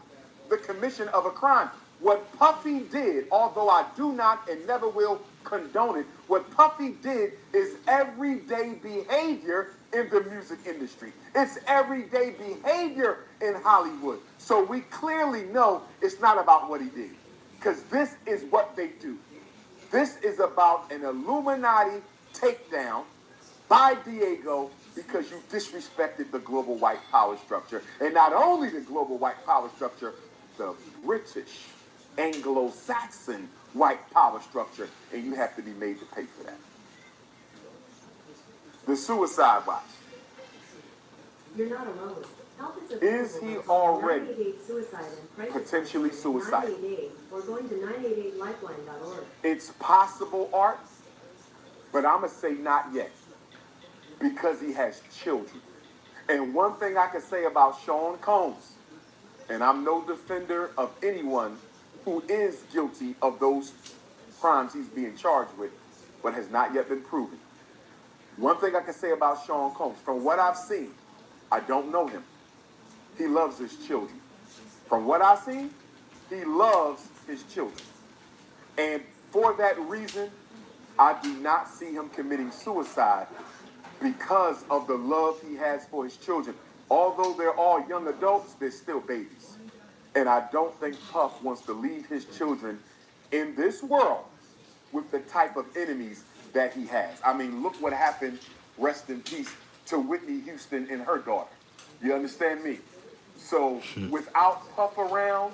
the commission of a crime. What Puffy did, although I do not and never will condone it, what Puffy did is everyday behavior in the music industry. It's everyday behavior in Hollywood. So we clearly know it's not about what he did, because this is what they do. This is about an Illuminati takedown by Diego because you disrespected the global white power structure. And not only the global white power structure, the British, Anglo-Saxon white power structure, and you have to be made to pay for that. The suicide watch. You're not alone. Is he already potentially suicidal? Or going to 988lifeline.org. It's possible, Art, But I'm going to say not yet, because he has children. And one thing I can say about Sean Combs, and I'm no defender of anyone who is guilty of those crimes he's being charged with, but has not yet been proven. One thing I can say about Sean Combs, from what I've seen, I don't know him. He loves his children. From what I've seen, he loves his children. And for that reason, I do not see him committing suicide because of the love he has for his children. Although they're all young adults, they're still babies. And I don't think Puff wants to leave his children in this world with the type of enemies that he has. I mean, look what happened, rest in peace, to Whitney Houston and her daughter. You understand me? So without Puff around,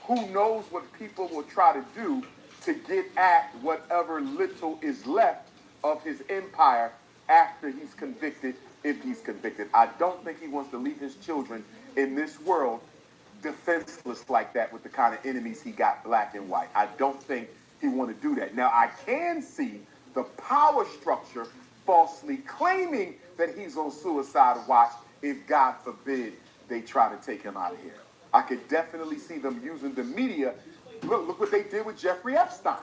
who knows what people will try to do to get at whatever little is left of his empire after he's convicted, if he's convicted. I don't think he wants to leave his children in this world defenseless like that with the kind of enemies he got, black and white. I don't think he want to do that. Now, I can see the power structure falsely claiming that he's on suicide watch if, God forbid, they try to take him out of here. I could definitely see them using the media. Look what they did with Jeffrey Epstein.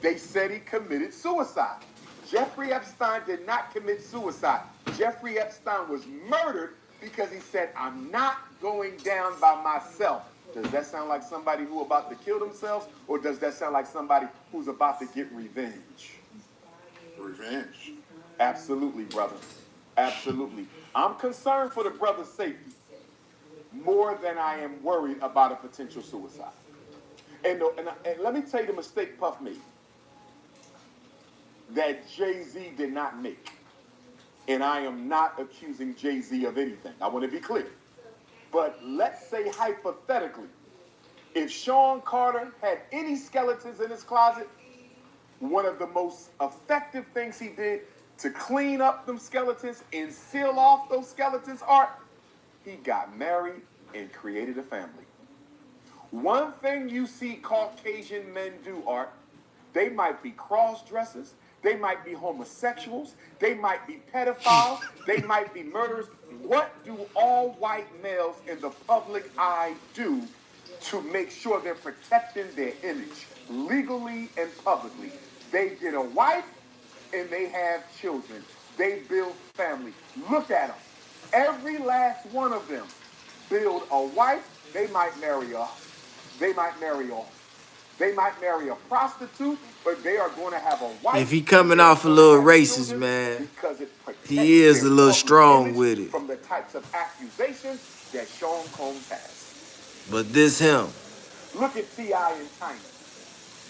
They said he committed suicide. Jeffrey Epstein did not commit suicide. Jeffrey Epstein was murdered because he said, I'm not going down by myself. Does that sound like somebody who's about to kill themselves, or does that sound like somebody who's about to get revenge? Revenge. Absolutely, brother. Absolutely. I'm concerned for the brother's safety more than I am worried about a potential suicide. And let me tell you the mistake Puff made that Jay-Z did not make. And I am not accusing Jay-Z of anything. I want to be clear. But let's say hypothetically, if Sean Carter had any skeletons in his closet, one of the most effective things he did to clean up them skeletons and seal off those skeletons, Art, he got married and created a family. One thing you see Caucasian men do, Art, they might be cross-dressers, they might be homosexuals, they might be pedophiles, they might be murderers. What do all white males in the public eye do to make sure they're protecting their image, legally and publicly? They get a wife and they have children. They build family. Look at them. Every last one of them build a wife. They might marry a prostitute, but they are going to have a wife. If he coming off a little racist, man, he is a little strong with it. From the types of accusations that Sean Combs has. But this him. Look at T.I. and Tiny.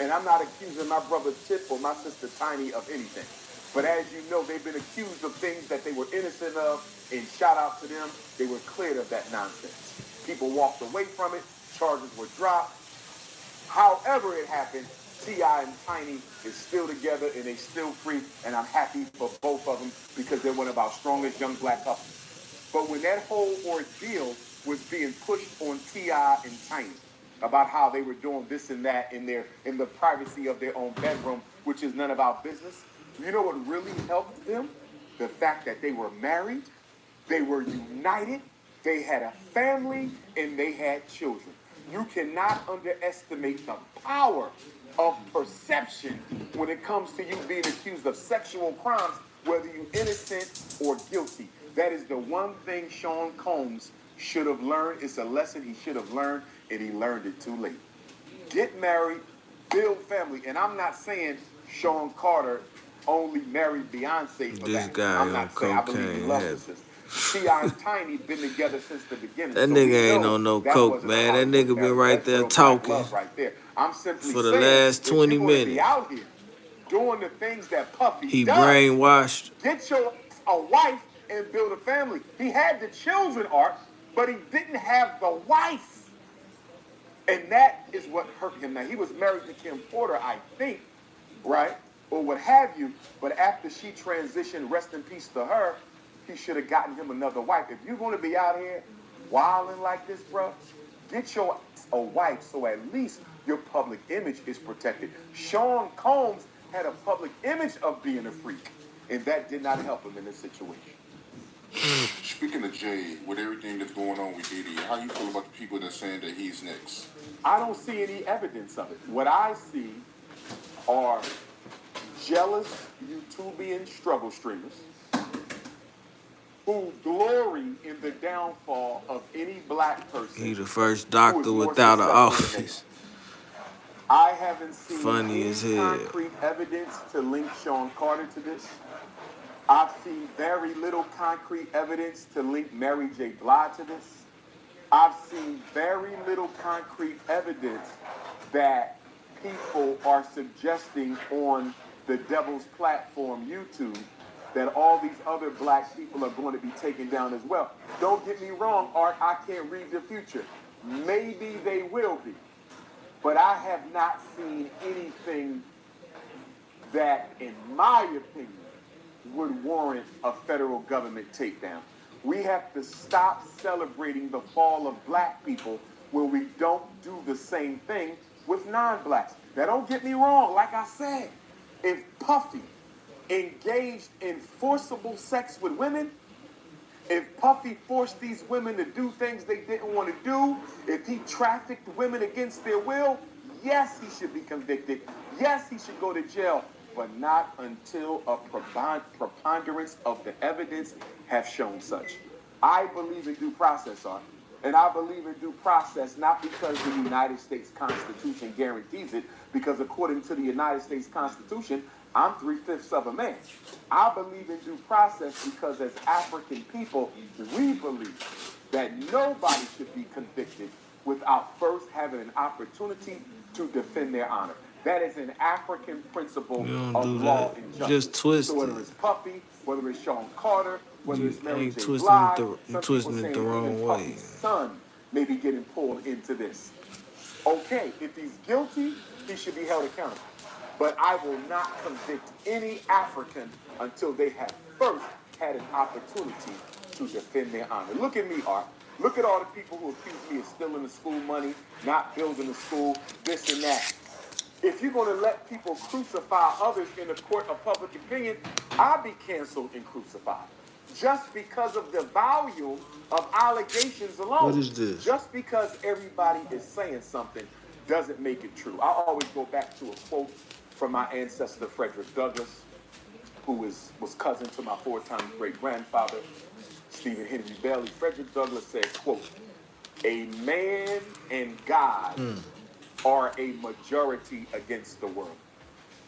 And I'm not accusing my brother Tip or my sister Tiny of anything. But as you know, they've been accused of things that they were innocent of, and shout out to them, they were cleared of that nonsense. People walked away from it, charges were dropped. However it happened, T.I. and Tiny is still together and they still free, and I'm happy for both of them because they're one of our strongest young black couples. But when that whole ordeal was being pushed on T.I. and Tiny about how they were doing this and that in the privacy of their own bedroom, which is none of our business, you know what really helped them? The fact that they were married, they were united, they had a family, and they had children. You cannot underestimate the power of perception when it comes to you being accused of sexual crimes, whether you're innocent or guilty. That is the one thing Sean Combs should have learned. It's a lesson he should have learned, and he learned it too late. Get married, build family. And I'm not saying Sean Carter only married Beyonce for this that. guy I'm not saying I believe he cocaine loves heavy. his sister. T.I. and Tiny been together since the beginning. That so nigga ain't on no coke, man. That nigga been right there talking right there. I'm simply for the saying, last 20 if you're minutes. Be out here doing the things that Puffy He does, brainwashed. get your a wife and build a family. He had the children, Art, but he didn't have the wife. And that is what hurt him. Now, he was married to Kim Porter, I think, right? Or what have you. But after she transitioned, rest in peace to her, he should have gotten him another wife. If you're going to be out here wilding like this, bro, get your a wife so at least your public image is protected. Sean Combs had a public image of being a freak, and that did not help him in this situation. Speaking of Jay, with everything that's going on with Diddy, how you feel about the people that are saying that he's next? I don't see any evidence of it. What I see are jealous YouTubian struggle streamers who glory in the downfall of any black person. He the first doctor without an office. I haven't seen Funny any as hell. concrete evidence to link Sean Carter to this. I've seen very little concrete evidence to link Mary J. Blige to this. I've seen very little concrete evidence that people are suggesting on the devil's platform, YouTube, that all these other black people are going to be taken down as well. Don't get me wrong, Art, I can't read the future. Maybe they will be. But I have not seen anything that, in my opinion, would warrant a federal government takedown. We have to stop celebrating the fall of black people when we don't do the same thing with non-blacks. Now, don't get me wrong. Like I said, if Puffy engaged in forcible sex with women, if Puffy forced these women to do things they didn't want to do, if he trafficked women against their will, yes, he should be convicted. Yes, he should go to jail, but not until a preponderance of the evidence have shown such. I believe in due process, Art. And I believe in due process not because the United States Constitution guarantees it, because according to the United States Constitution, I'm 3/5 of a man. I believe in due process because as African people, we believe that nobody should be convicted without first having an opportunity to defend their honor. That is an African principle of law and justice. Just twist so whether it. it's Puffy, whether it's Sean Carter, whether it's Mary J. twisting Blige, you twisting it the wrong way. Puffy's son may be getting pulled into this. Okay, if he's guilty, he should be held accountable. But I will not convict any African until they have first had an opportunity to defend their honor. Look at me, Art. Look at all the people who accuse me of stealing the school money, not building the school, this and that. If you're going to let people crucify others in the court of public opinion, I'll be canceled and crucified. Just because of the volume of allegations alone. What is this? Just because everybody is saying something doesn't make it true. I always go back to a quote from my ancestor, Frederick Douglass, who was cousin to my 4-time great-grandfather, Stephen Henry Bailey. Frederick Douglass said, quote, "A man and God are a majority against the world."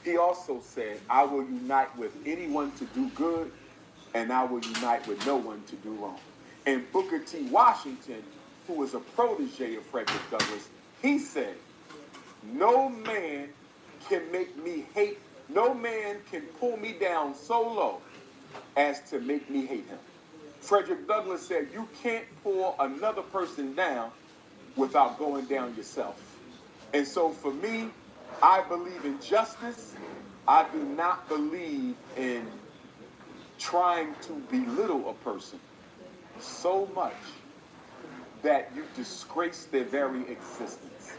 He also said, "I will unite with anyone to do good, and I will unite with no one to do wrong." And Booker T. Washington, who was a protege of Frederick Douglass, he said, "No man can make me hate, no man can pull me down so low as to make me hate him." Frederick Douglass said, "You can't pull another person down without going down yourself." And so for me, I believe in justice. I do not believe in trying to belittle a person so much that you disgrace their very existence.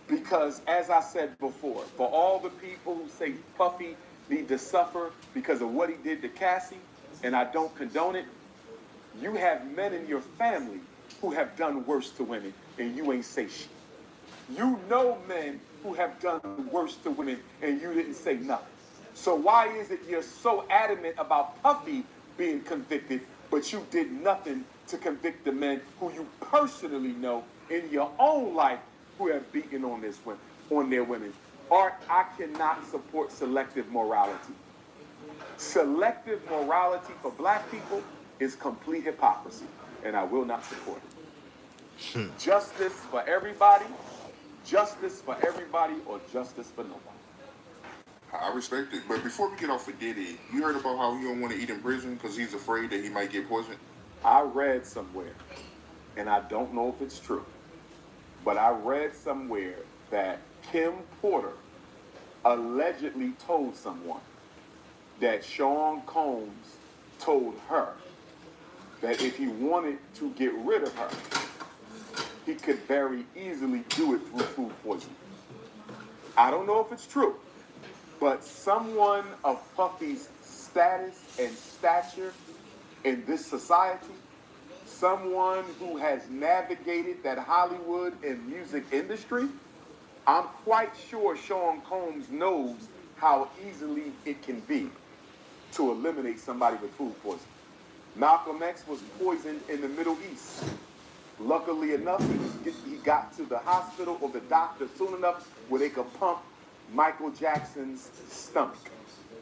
Because as I said before, for all the people who say Puffy need to suffer because of what he did to Cassie, and I don't condone it, you have men in your family who have done worse to women, and you ain't say shit. You know men who have done worse to women, and you didn't say nothing. So why is it you're so adamant about Puffy being convicted, but you did nothing to convict the men who you personally know in your own life who have beaten on their women? Art, I cannot support selective morality. Selective morality for black people is complete hypocrisy, and I will not support it. Justice for everybody, or justice for nobody. I respect it. But before we get off of Diddy, you heard about how he don't want to eat in prison because he's afraid that he might get poisoned? I read somewhere, and I don't know if it's true, but I read somewhere that Kim Porter allegedly told someone that Sean Combs told her that if he wanted to get rid of her, he could very easily do it through food poisoning. I don't know if it's true, But someone of Puffy's status and stature in this society, someone who has navigated that Hollywood and music industry, I'm quite sure Sean Combs knows how easily it can be to eliminate somebody with food poisoning. Malcolm X was poisoned in the Middle East. Luckily enough, he got to the hospital or the doctor soon enough where they could pump Michael Jackson's stomach.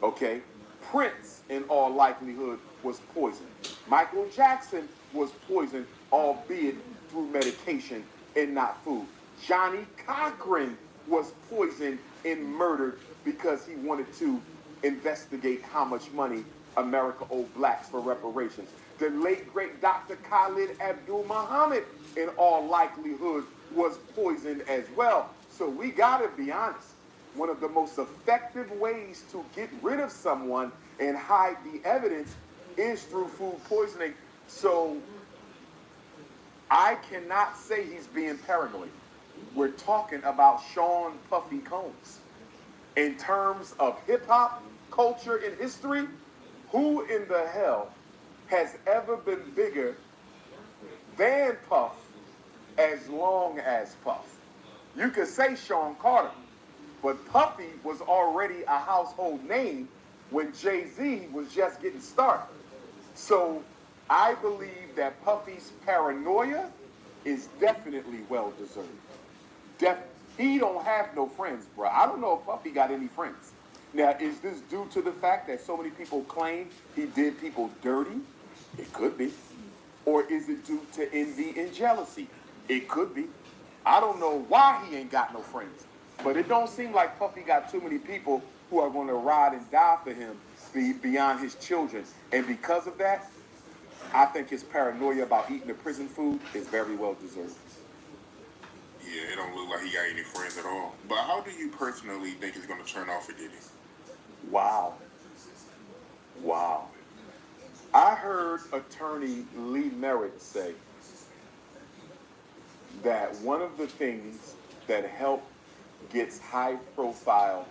Okay? Prince, in all likelihood, was poisoned. Michael Jackson was poisoned, albeit through medication and not food. Johnny Cochran was poisoned and murdered because he wanted to investigate how much money America owed blacks for reparations. The late, great Dr. Khalid Abdul Muhammad, in all likelihood, was poisoned as well. So we gotta be honest. One of the most effective ways to get rid of someone and hide the evidence is through food poisoning. So I cannot say he's being paranoid. We're talking about Sean Puffy Combs. In terms of hip-hop, culture, and history, who in the hell has ever been bigger than Puff as long as Puff? You could say Sean Carter, but Puffy was already a household name when Jay-Z was just getting started. So I believe that Puffy's paranoia is definitely well-deserved. He don't have no friends, bro. I don't know if Puffy got any friends. Now, is this due to the fact that so many people claim he did people dirty? It could be. Or is it due to envy and jealousy? It could be. I don't know why he ain't got no friends. But it don't seem like Puffy got too many people who are going to ride and die for him beyond his children. And because of that, I think his paranoia about eating the prison food is very well deserved. Yeah, it don't look like he got any friends at all. But how do you personally think it's going to turn out for Diddy? Wow. Wow. I heard attorney Lee Merritt say that one of the things that help gets high-profile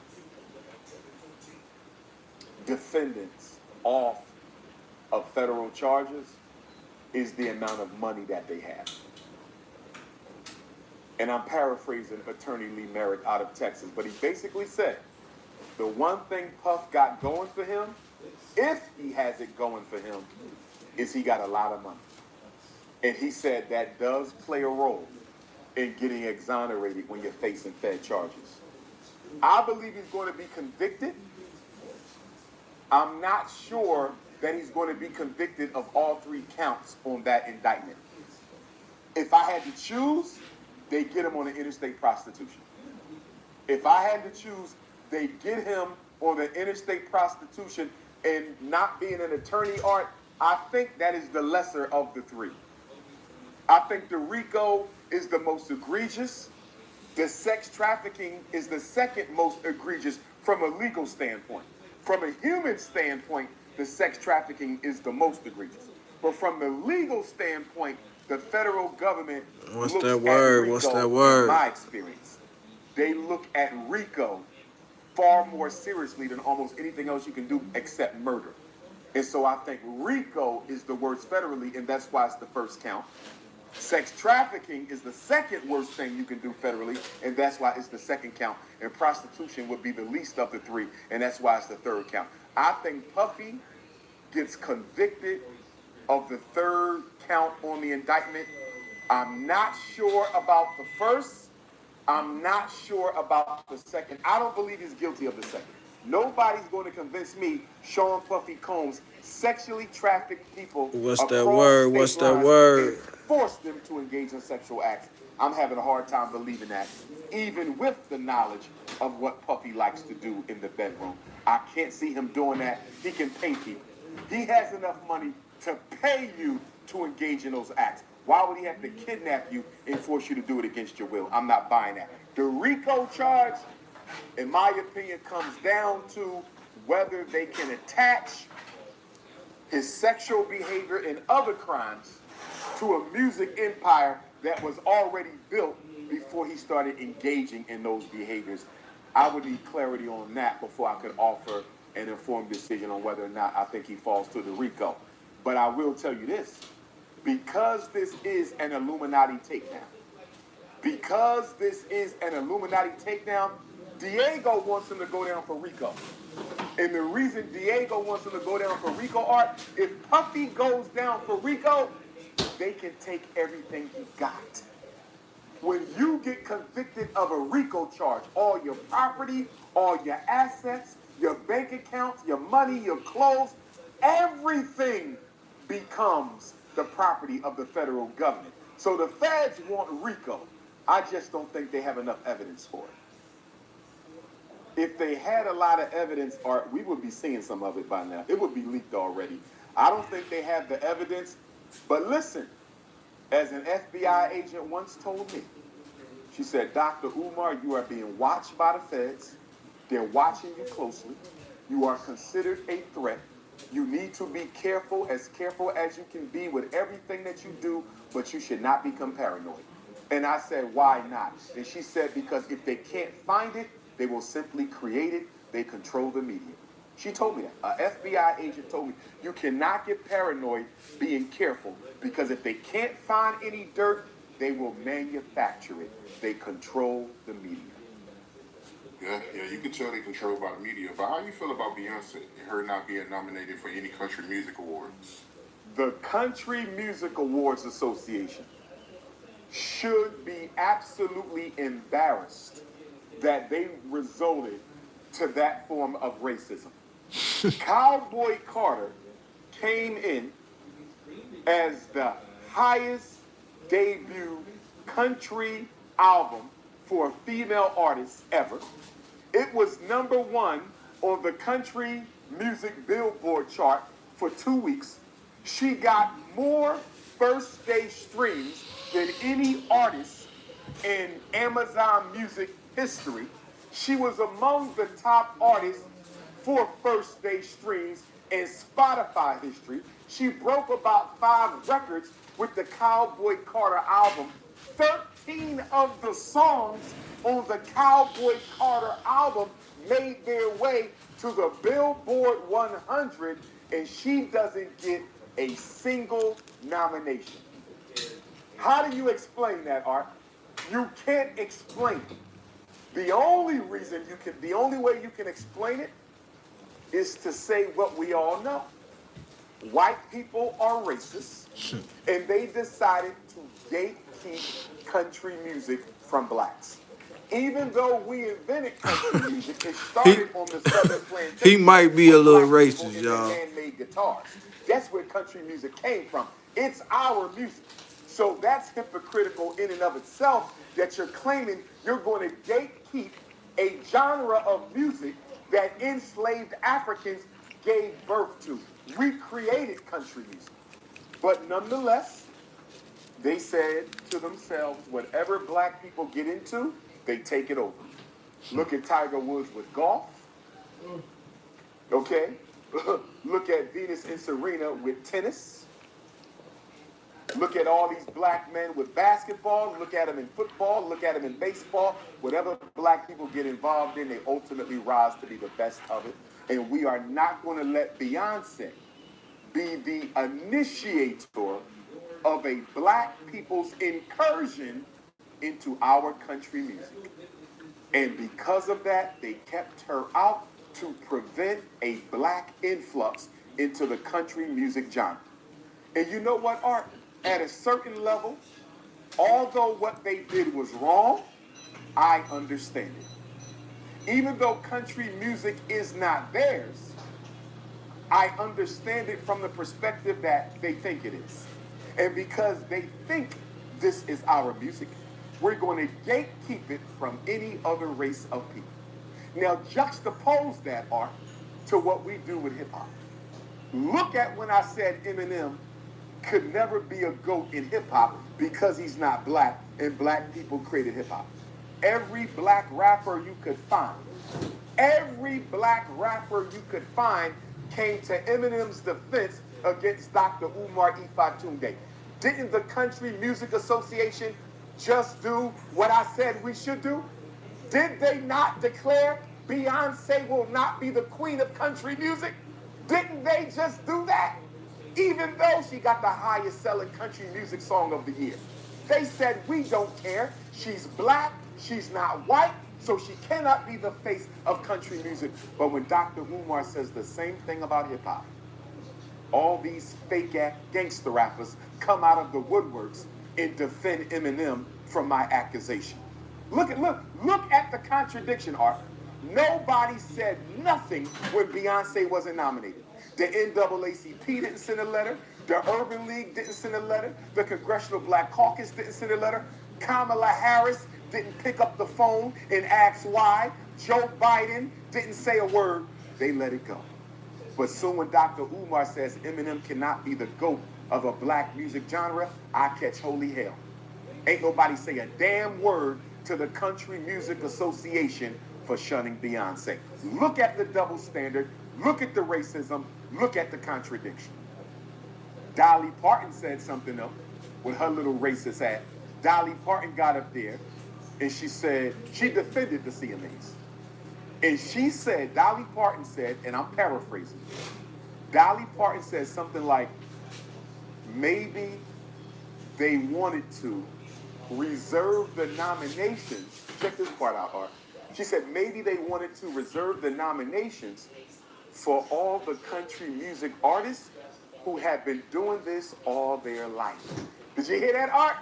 defendants off of federal charges is the amount of money that they have. And I'm paraphrasing attorney Lee Merritt out of Texas, but he basically said the one thing Puff got going for him, if he has it going for him, is he got a lot of money. And he said that does play a role in getting exonerated when you're facing Fed charges. I believe he's going to be convicted. I'm not sure that he's going to be convicted of all 3 counts on that indictment. If I had to choose, they get him on the interstate prostitution. If I had to choose, they get him on the interstate prostitution and not being an attorney, Art. I think that is the lesser of the 3. I think the RICO is the most egregious. The sex trafficking is the second most egregious from a legal standpoint. From a human standpoint, the sex trafficking is the most egregious. But from the legal standpoint, the federal government looks at RICO, in my experience, they look at RICO far more seriously than almost anything else you can do except murder. And so I think RICO is the worst federally, and that's why it's the first count. Sex trafficking is the second worst thing you can do federally, and that's why it's the second count. And prostitution would be the least of the 3, and that's why it's the third count. I think Puffy gets convicted of the 3rd count on the indictment. I'm not sure about the first. I'm not sure about the 2nd. I don't believe he's guilty of the 2nd. Nobody's going to convince me Sean Puffy Combs sexually trafficked people. What's that word? What's that word? Forced them to engage in sexual acts. I'm having a hard time believing that, even with the knowledge of what Puffy likes to do in the bedroom. I can't see him doing that. He can pay people. He has enough money to pay you to engage in those acts. Why would he have to kidnap you and force you to do it against your will? I'm not buying that. The RICO charge, in my opinion, comes down to whether they can attach his sexual behavior and other crimes to a music empire that was already built before he started engaging in those behaviors. I would need clarity on that before I could offer an informed decision on whether or not I think he falls to the RICO. But I will tell you this, because this is an Illuminati takedown, Diego wants him to go down for RICO. And the reason Diego wants him to go down for RICO, Art, if Puffy goes down for RICO, they can take everything he got. When you get convicted of a RICO charge, all your property, all your assets, your bank accounts, your money, your clothes, everything becomes the property of the federal government. So the feds want RICO. I just don't think they have enough evidence for it. If they had a lot of evidence, Art, we would be seeing some of it by now. It would be leaked already. I don't think they have the evidence. But listen, as an FBI agent once told me, she said, Dr. Umar, you are being watched by the feds. They're watching you closely. You are considered a threat. You need to be careful as you can be with everything that you do, but you should not become paranoid. And I said, why not? And she said, because if they can't find it, they will simply create it. They control the media. She told me that. An FBI agent told me, you cannot get paranoid being careful, because if they can't find any dirt, they will manufacture it. They control the media. Yeah, you can tell they controlled by the media. But how you feel about Beyonce and her not being nominated for any country music awards? The Country Music Awards Association should be absolutely embarrassed that they resorted to that form of racism. Cowboy Carter came in as the highest debut country album for a female artist ever. It was #1 on the country music Billboard chart for 2 weeks. She got more first-day streams than any artist in Amazon Music history. She was among the top artists for first-day streams in Spotify history. She broke about 5 records with the Cowboy Carter album. 13 of the songs on the Cowboy Carter album made their way to the Billboard 100, and she doesn't get a single nomination. How do you explain that, Art? You can't explain it. The only way you can explain it is to say what we all know. White people are racist, and they decided to gatekeep country music from blacks. Even though we invented country music, it started on the Southern plantation. He might be a little racist, y'all. Handmade guitars. That's where country music came from. It's our music. So that's hypocritical in and of itself, that you're claiming you're going to gatekeep a genre of music that enslaved Africans gave birth to. We created country music. But nonetheless, they said to themselves, whatever black people get into, they take it over. Look at Tiger Woods with golf. Okay? Look at Venus and Serena with tennis. Look at all these black men with basketball. Look at them in football. Look at them in baseball. Whatever black people get involved in, they ultimately rise to be the best of it. And we are not going to let Beyonce be the initiator of a black people's incursion into our country music. And because of that, they kept her out to prevent a black influx into the country music genre. And you know what, Art? At a certain level, although what they did was wrong, I understand it. Even though country music is not theirs, I understand it from the perspective that they think it is. And because they think this is our music, we're going to gatekeep it from any other race of people. Now juxtapose that, Art, to what we do with hip-hop. Look at when I said Eminem could never be a GOAT in hip-hop because he's not black, and black people created hip-hop. Every black rapper you could find, came to Eminem's defense against Dr. Umar Ifatunde. Didn't the Country Music Association just do what I said we should do? Did they not declare Beyonce will not be the queen of country music? Didn't they just do that? Even though she got the highest selling country music song of the year. They said, we don't care. She's black, she's not white, so she cannot be the face of country music. But when Dr. Umar says the same thing about hip hop, all these fake gangster rappers come out of the woodworks and defend Eminem from my accusation. Look at the contradiction, Art. Nobody said nothing when Beyonce wasn't nominated. The NAACP didn't send a letter. The Urban League didn't send a letter. The Congressional Black Caucus didn't send a letter. Kamala Harris didn't pick up the phone and ask why. Joe Biden didn't say a word. They let it go. But soon when Dr. Umar says Eminem cannot be the GOAT of a black music genre, I catch holy hell. Ain't nobody say a damn word to the Country Music Association for shunning Beyonce. Look at the double standard. Look at the racism. Look at the contradiction. Dolly Parton said something else with her little racist act. Dolly Parton got up there and she said, she defended the CMAs. And she said, Dolly Parton said, and I'm paraphrasing, Dolly Parton said something like, maybe they wanted to reserve the nominations. Check this part out, Art. She said maybe they wanted to reserve the nominations for all the country music artists who have been doing this all their life. Did you hear that, Art?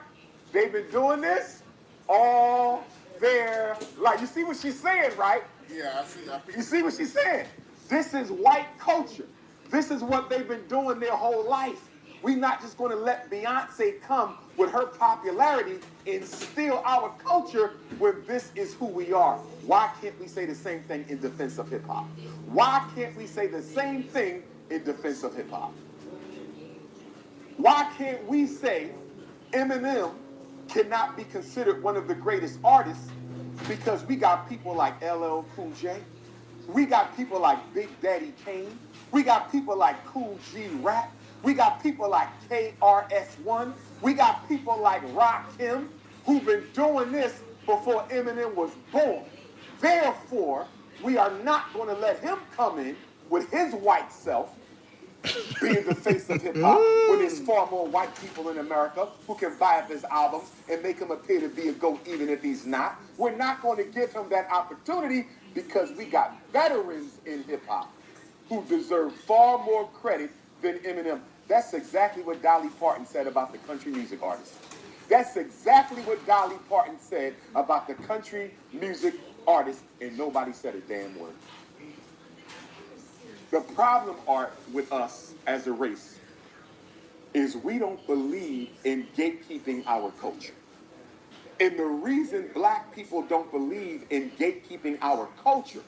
They've been doing this all their life. You see what she's saying, right? Yeah, I see. You see what she's saying? This is white culture. This is what they've been doing their whole life. We're not just going to let Beyonce come with her popularity and steal our culture when this is who we are. Why can't we say the same thing in defense of hip hop? Why can't we say the same thing in defense of hip hop? Why can't we say Eminem cannot be considered one of the greatest artists because we got people like LL Cool J, we got people like Big Daddy Kane, we got people like Cool G Rap, we got people like KRS-One, we got people like Rakim who've been doing this before Eminem was born. Therefore, we are not going to let him come in with his white self being the face of hip-hop when there's far more white people in America who can buy up his albums and make him appear to be a GOAT even if he's not. We're not going to give him that opportunity because we got veterans in hip-hop who deserve far more credit than Eminem. That's exactly what Dolly Parton said about the country music artists. That's exactly what Dolly Parton said about the country music artists, and nobody said a damn word. The problem, Art, with us as a race is we don't believe in gatekeeping our culture. And the reason black people don't believe in gatekeeping our culture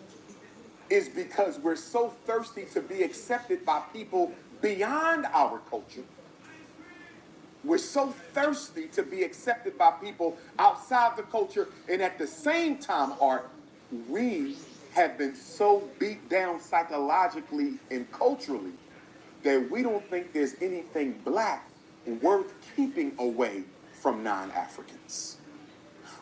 is because we're so thirsty to be accepted by people beyond our culture. We're so thirsty to be accepted by people outside the culture, and at the same time, Art, we have been so beat down psychologically and culturally that we don't think there's anything black worth keeping away from non-Africans.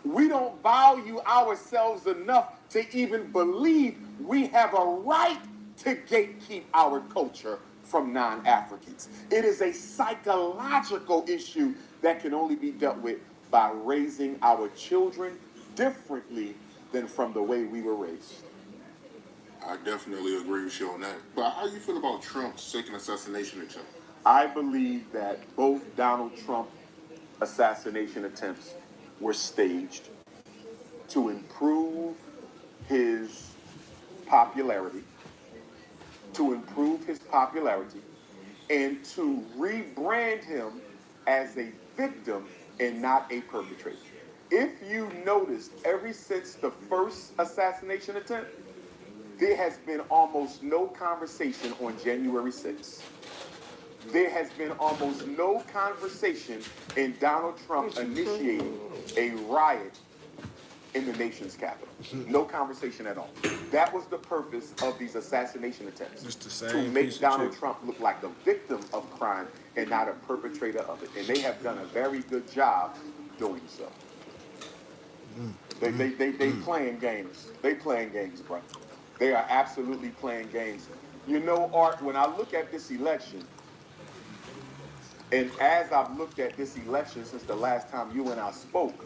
We don't value ourselves enough to even believe we have a right to gatekeep our culture from non-Africans. It is a psychological issue that can only be dealt with by raising our children differently than from the way we were raised. I definitely agree with you on that. But how do you feel about Trump's second assassination attempt? I believe that both Donald Trump assassination attempts were staged to improve his popularity, and to rebrand him as a victim and not a perpetrator. If you noticed, ever since the first assassination attempt, there has been almost no conversation on January 6th. There has been almost no conversation in Donald Trump initiating a riot in the nation's capital. No conversation at all. That was the purpose of these assassination attempts. To make Donald Trump look like a victim of crime and not a perpetrator of it. And they have done a very good job doing so. They playing games. They playing games, bro. They are absolutely playing games. You know, Art, when I look at this election, and as I've looked at this election since the last time you and I spoke,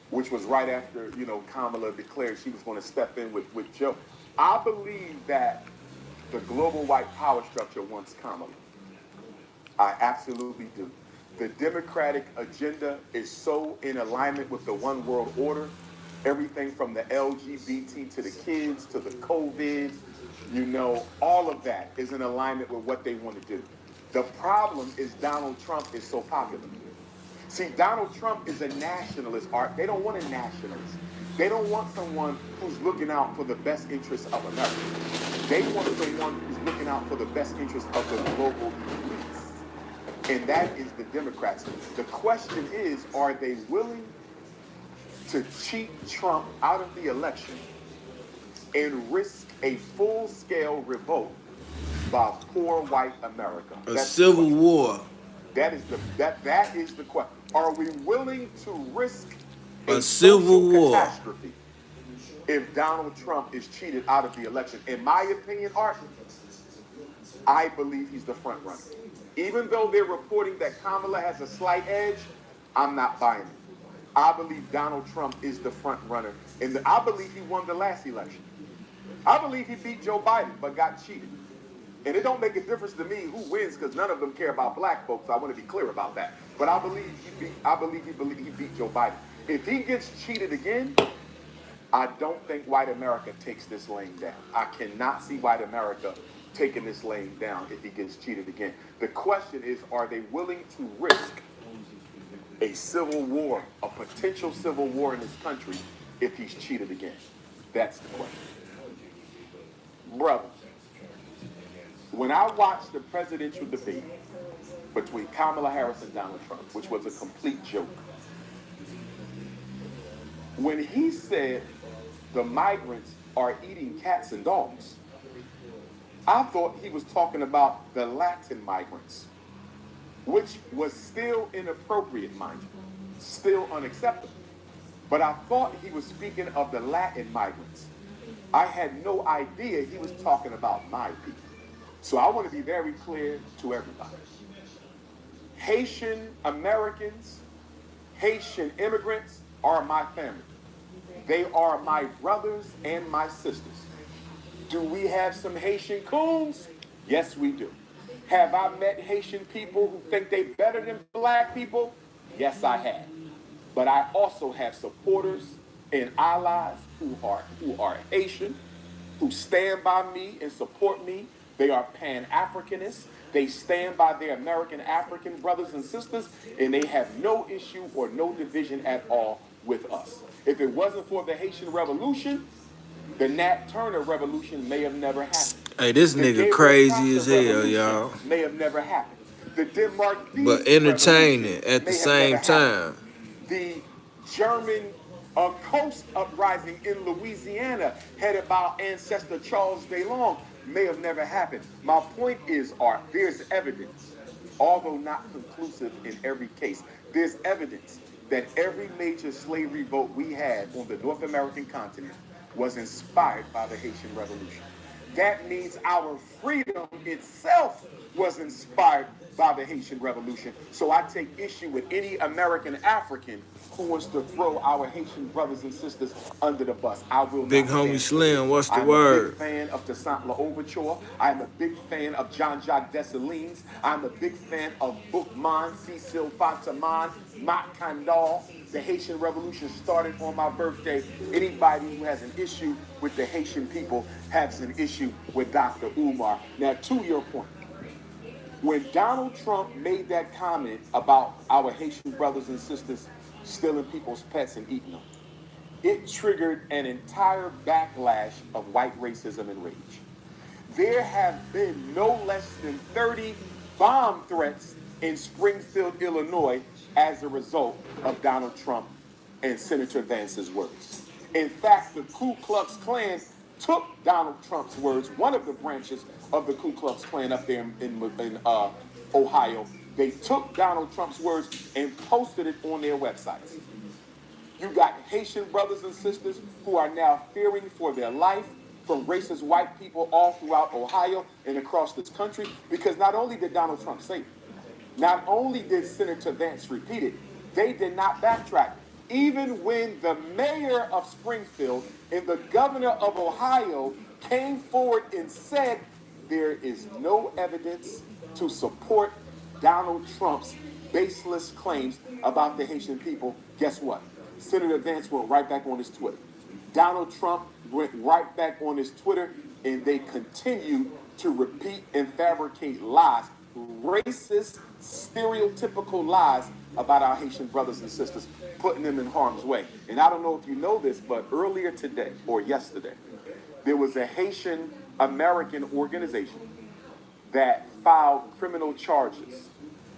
which was right after, you know, Kamala declared she was going to step in with Joe, I believe that the global white power structure wants Kamala. I absolutely do. The Democratic agenda is so in alignment with the one world order. Everything from the LGBT to the kids to the COVID, you know, all of that is in alignment with what they want to do. The problem is Donald Trump is so popular. See, Donald Trump is a nationalist, Art. They don't want a nationalist. They don't want someone who's looking out for the best interests of America. They want someone who's looking out for the best interests of the global elites. And that is the Democrats. The question is, are they willing to cheat Trump out of the election and risk a full-scale revolt by poor white America? A civil war. That is the question. Are we willing to risk a civil war catastrophe if Donald Trump is cheated out of the election? In my opinion, Art, I believe he's the front runner. Even though they're reporting that Kamala has a slight edge, I'm not buying it. I believe Donald Trump is the front runner, and I believe he won the last election. I believe he beat Joe Biden, but got cheated. And it don't make a difference to me who wins, because none of them care about black folks. I want to be clear about that. But I believe he beat Joe Biden. If he gets cheated again, I don't think white America takes this lane down. I cannot see white America taking this lane down if he gets cheated again. The question is, are they willing to risk a civil war, a potential civil war in this country if he's cheated again? That's the question. Brother, when I watched the presidential debate between Kamala Harris and Donald Trump, which was a complete joke, when he said the migrants are eating cats and dogs, I thought he was talking about the Latin migrants, which was still inappropriate, mind you, still unacceptable. But I thought he was speaking of the Latin migrants. I had no idea he was talking about my people. So I want to be very clear to everybody. Haitian Americans, Haitian immigrants are my family. They are my brothers and my sisters. Do we have some Haitian coons? Yes, we do. Have I met Haitian people who think they better than black people? Yes, I have. But I also have supporters and allies who are Haitian, who stand by me and support me. They are Pan-Africanists. They stand by their American African brothers and sisters, and they have no issue or no division at all with us. If it wasn't for the Haitian Revolution, the Nat Turner Revolution may have never happened. Hey, this nigga crazy as hell, y'all. May have never happened. The Denmark but entertaining at the same time. The German coast uprising in Louisiana, headed by our ancestor Charles DeLong, may have never happened. My point is, Art, there's evidence, although not conclusive in every case, there's evidence that every major slavery vote we had on the North American continent was inspired by the Haitian Revolution. That means our freedom itself was inspired by the Haitian Revolution. So I take issue with any American African who wants to throw our Haitian brothers and sisters under the bus. I will not. Big homie Slim, what's the I'm word? a big fan of Toussaint L'Ouverture. I'm a big fan of Jean-Jacques Dessalines. I'm a big fan of Boukman, Cecil Fataman, Mat Kandal. The Haitian Revolution started on my birthday. Anybody who has an issue with the Haitian people has an issue with Dr. Umar. Now, to your point, when Donald Trump made that comment about our Haitian brothers and sisters stealing people's pets and eating them, it triggered an entire backlash of white racism and rage. There have been no less than 30 bomb threats in Springfield, Illinois, as a result of Donald Trump and Senator Vance's words. In fact, the Ku Klux Klan took Donald Trump's words, one of the branches of the Ku Klux Klan up there in Ohio. They took Donald Trump's words and posted it on their websites. You got Haitian brothers and sisters who are now fearing for their life from racist white people all throughout Ohio and across this country, because not only did Donald Trump say it, not only did Senator Vance repeat it, they did not backtrack. Even when the mayor of Springfield and the governor of Ohio came forward and said there is no evidence to support Donald Trump's baseless claims about the Haitian people, guess what? Senator Vance went right back on his Twitter. Donald Trump went right back on his Twitter, and they continue to repeat and fabricate lies, racist, stereotypical lies about our Haitian brothers and sisters, putting them in harm's way. And I don't know if you know this, but earlier today or yesterday, there was a Haitian American organization that filed criminal charges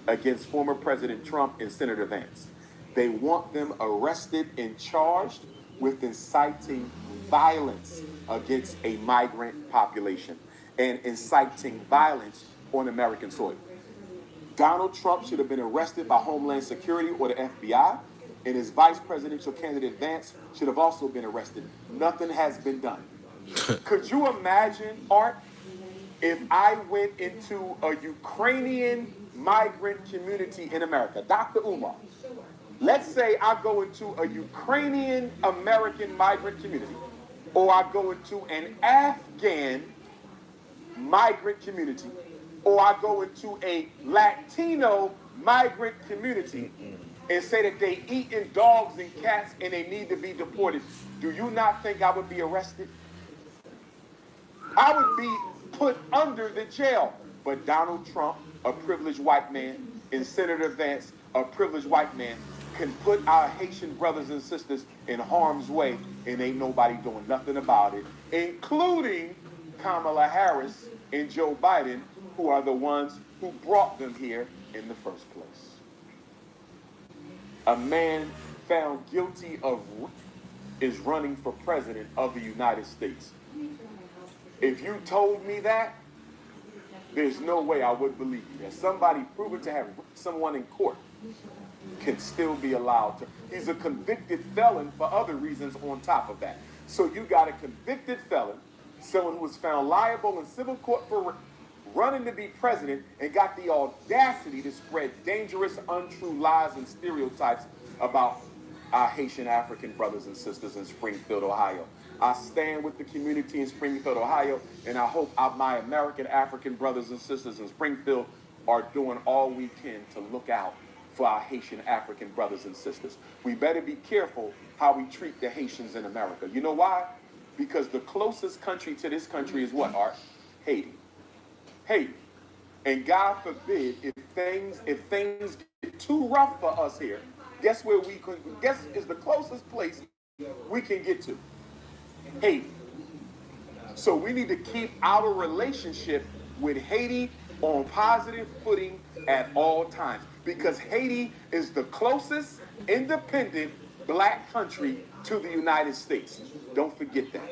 against former President Trump and Senator Vance. They want them arrested and charged with inciting violence against a migrant population and inciting violence on American soil. Donald Trump should have been arrested by Homeland Security or the FBI, and his vice presidential candidate Vance should have also been arrested. Nothing has been done. Could you imagine, Art, if I went into a Ukrainian migrant community in America, Dr. Umar, let's say I go into a Ukrainian American migrant community, or I go into an Afghan migrant community, or I go into a Latino migrant community and say that they eating dogs and cats and they need to be deported, do you not think I would be arrested? I would be put under the jail. But Donald Trump, a privileged white man, and Senator Vance, a privileged white man, can put our Haitian brothers and sisters in harm's way, and ain't nobody doing nothing about it, including Kamala Harris and Joe Biden, who are the ones who brought them here in the first place. A man found guilty of rape is running for president of the United States. If you told me that, there's no way I would believe you. That somebody proven to have raped someone in court can still be allowed to. He's a convicted felon for other reasons on top of that. So you got a convicted felon, someone who was found liable in civil court for rape, running to be president, and got the audacity to spread dangerous, untrue lies and stereotypes about our Haitian African brothers and sisters in Springfield, Ohio. I stand with the community in Springfield, Ohio, and I hope my American African brothers and sisters in Springfield are doing all we can to look out for our Haitian African brothers and sisters. We better be careful how we treat the Haitians in America. You know why? Because the closest country to this country is what, Art? Haiti. Haiti. And God forbid, if things get too rough for us here, guess is the closest place we can get to? Haiti. So we need to keep our relationship with Haiti on positive footing at all times, because Haiti is the closest independent black country to the United States. Don't forget that.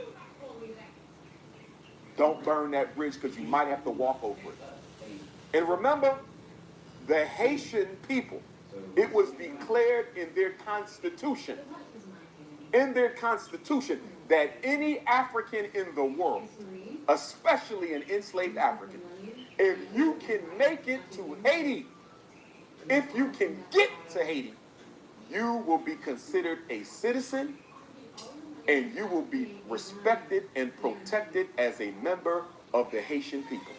Don't burn that bridge, because you might have to walk over it. And remember, the Haitian people, it was declared in their constitution, that any African in the world, especially an enslaved African, if you can make it to Haiti, if you can get to Haiti, you will be considered a citizen, and you will be respected and protected as a member of the Haitian people.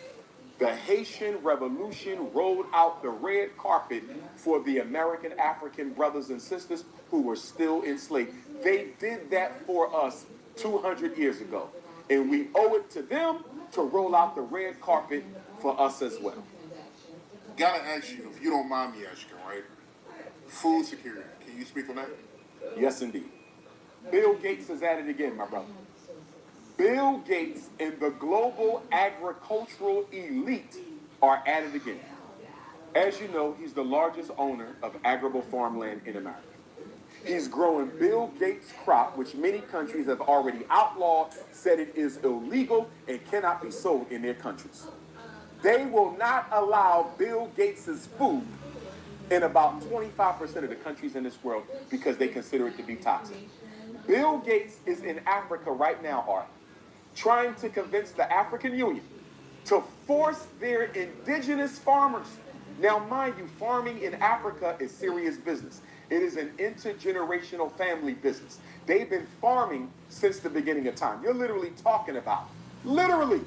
The Haitian Revolution rolled out the red carpet for the American African brothers and sisters who were still enslaved. They did that for us 200 years ago, and we owe it to them to roll out the red carpet for us as well. Gotta ask you, if you don't mind me asking, right? Food security, can you speak on that? Yes, indeed. Bill Gates is at it again, my brother. Bill Gates and the global agricultural elite are at it again. As you know, he's the largest owner of arable farmland in America. He's growing Bill Gates' crop, which many countries have already outlawed, said it is illegal and cannot be sold in their countries. They will not allow Bill Gates' food in about 25% of the countries in this world because they consider it to be toxic. Bill Gates is in Africa right now, Art, trying to convince the African Union to force their indigenous farmers. Now, mind you, farming in Africa is serious business. It is an intergenerational family business. They've been farming since the beginning of time. You're literally talking about, literally,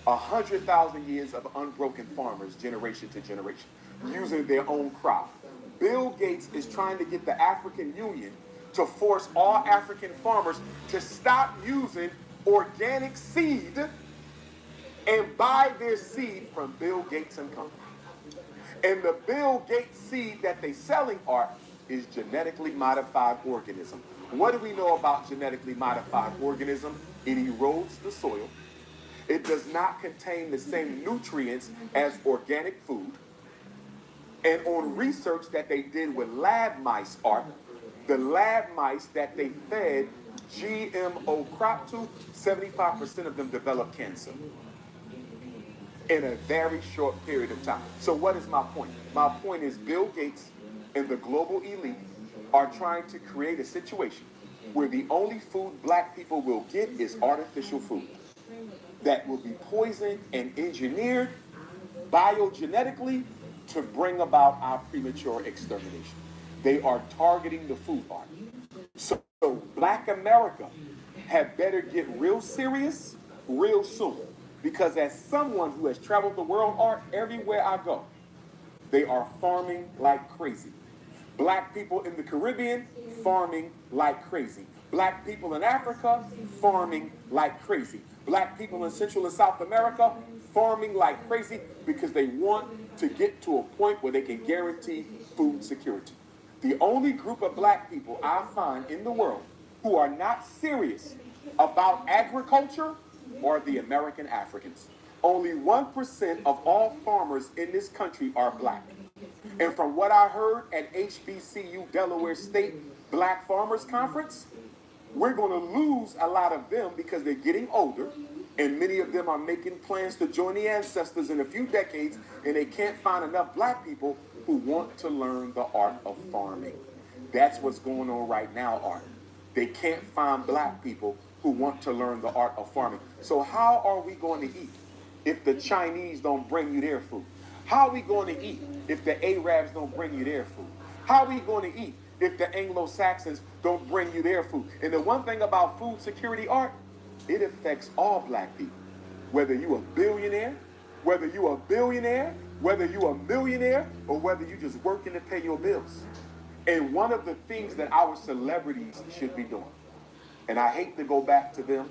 100,000 years of unbroken farmers, generation to generation, using their own crop. Bill Gates is trying to get the African Union to force all African farmers to stop using organic seed and buy their seed from Bill Gates and Company. And the Bill Gates seed that they selling, Art, is genetically modified organism. What do we know about genetically modified organism? It erodes the soil. It does not contain the same nutrients as organic food. And on research that they did with lab mice, Art, the lab mice that they fed GMO crop to, 75% of them developed cancer in a very short period of time. So what is my point? My point is Bill Gates and the global elite are trying to create a situation where the only food black people will get is artificial food that will be poisoned and engineered biogenetically to bring about our premature extermination. They are targeting the food art. So Black America had better get real serious real soon. Because as someone who has traveled the world, Art, everywhere I go, they are farming like crazy. Black people in the Caribbean, farming like crazy. Black people in Africa, farming like crazy. Black people in Central and South America, farming like crazy because they want to get to a point where they can guarantee food security. The only group of black people I find in the world who are not serious about agriculture are the American Africans. Only 1% of all farmers in this country are black. And from what I heard at HBCU Delaware State Black Farmers Conference, we're going to lose a lot of them because they're getting older, and many of them are making plans to join the ancestors in a few decades, and they can't find enough black people who want to learn the art of farming. That's what's going on right now, Art. They can't find black people who want to learn the art of farming. So how are we going to eat if the Chinese don't bring you their food? How are we going to eat if the Arabs don't bring you their food? How are we going to eat if the Anglo-Saxons don't bring you their food? And the one thing about food security, Art, it affects all black people. Whether you a billionaire, whether you a billionaire, whether you a millionaire, or whether you just working to pay your bills. And one of the things that our celebrities should be doing, and I hate to go back to them,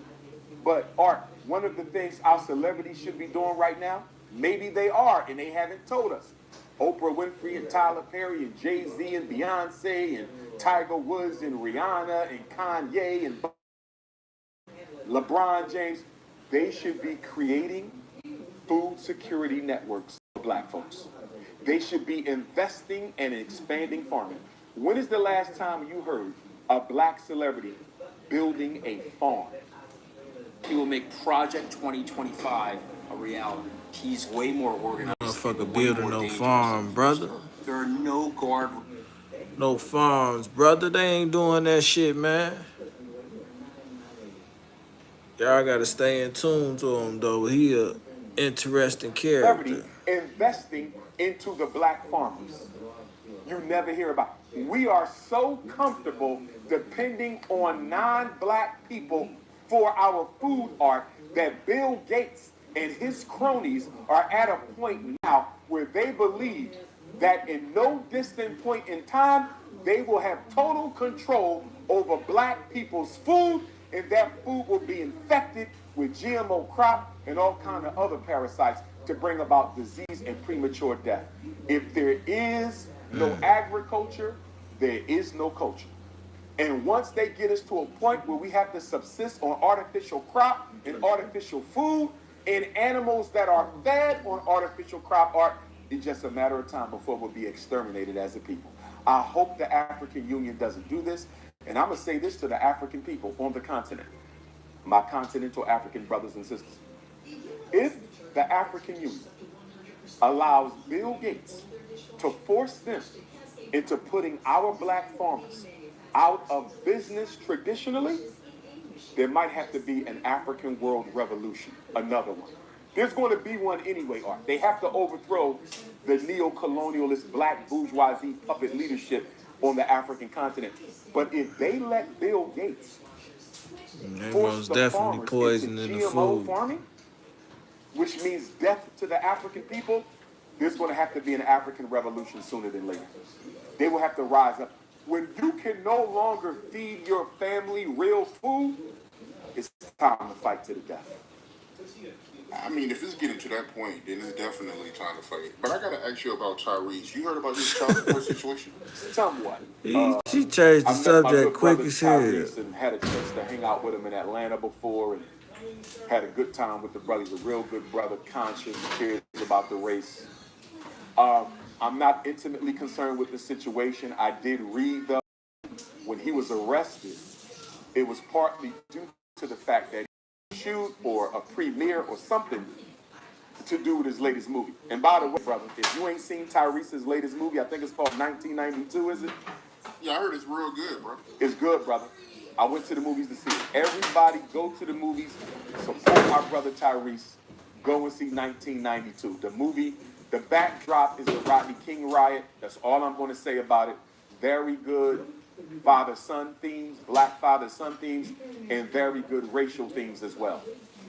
but Art, one of the things our celebrities should be doing right now, maybe they are and they haven't told us. Oprah Winfrey and Tyler Perry and Jay-Z and Beyonce and Tiger Woods and Rihanna and Kanye and LeBron James, they should be creating food security networks for black folks. They should be investing and expanding farming. When is the last time you heard a black celebrity building a farm? He will make Project 2025 a reality. He's way more organized. Motherfucker building no farm, brother. There are no guard. No farms, brother. They ain't doing that shit, man. Y'all gotta stay in tune to him, though. He a interesting character. Investing into the black farmers. You never hear about it. We are so comfortable depending on non-black people for our food art that Bill Gates and his cronies are at a point now where they believe that in no distant point in time, they will have total control over black people's food, and that food will be infected with GMO crop and all kind of other parasites to bring about disease and premature death. If there is no agriculture, there is no culture. And once they get us to a point where we have to subsist on artificial crop and artificial food and animals that are fed on artificial crop art, it's just a matter of time before we'll be exterminated as a people. I hope the African Union doesn't do this. And I'm going to say this to the African people on the continent, my continental African brothers and sisters. If the African Union allows Bill Gates to force them into putting our black farmers out of business traditionally, there might have to be an African world revolution, another one. There's going to be one anyway, Art. They have to overthrow the neo-colonialist black bourgeoisie puppet leadership on the African continent. But if they let Bill Gates They force most the definitely farmers poisoning into the GMO food. farming, which means death to the African people, there's going to have to be an African revolution sooner than later. They will have to rise up. When you can no longer feed your family real food, it's time to fight to the death. I mean, if it's getting to that point, then it's definitely time to fight. But I gotta ask you about Tyrese. You heard about his child support situation? Somewhat. She changed the I met my subject good quick brother as hell. Tyrese and had a chance to hang out with him in Atlanta before and had a good time with the brother. He's a real good brother, conscious, cares about the race. I'm not intimately concerned with the situation. I did read, though, when he was arrested, it was partly due to the fact that he shoot or a premiere or something to do with his latest movie. And by the way, brother, if you ain't seen Tyrese's latest movie, I think it's called 1992, is it? Yeah, I heard it's real good, bro. It's good, brother. I went to the movies to see it. Everybody go to the movies, support my brother Tyrese. Go and see 1992. The movie, the backdrop is the Rodney King riot. That's all I'm going to say about it. Very good father-son themes, black father-son themes, and very good racial themes as well.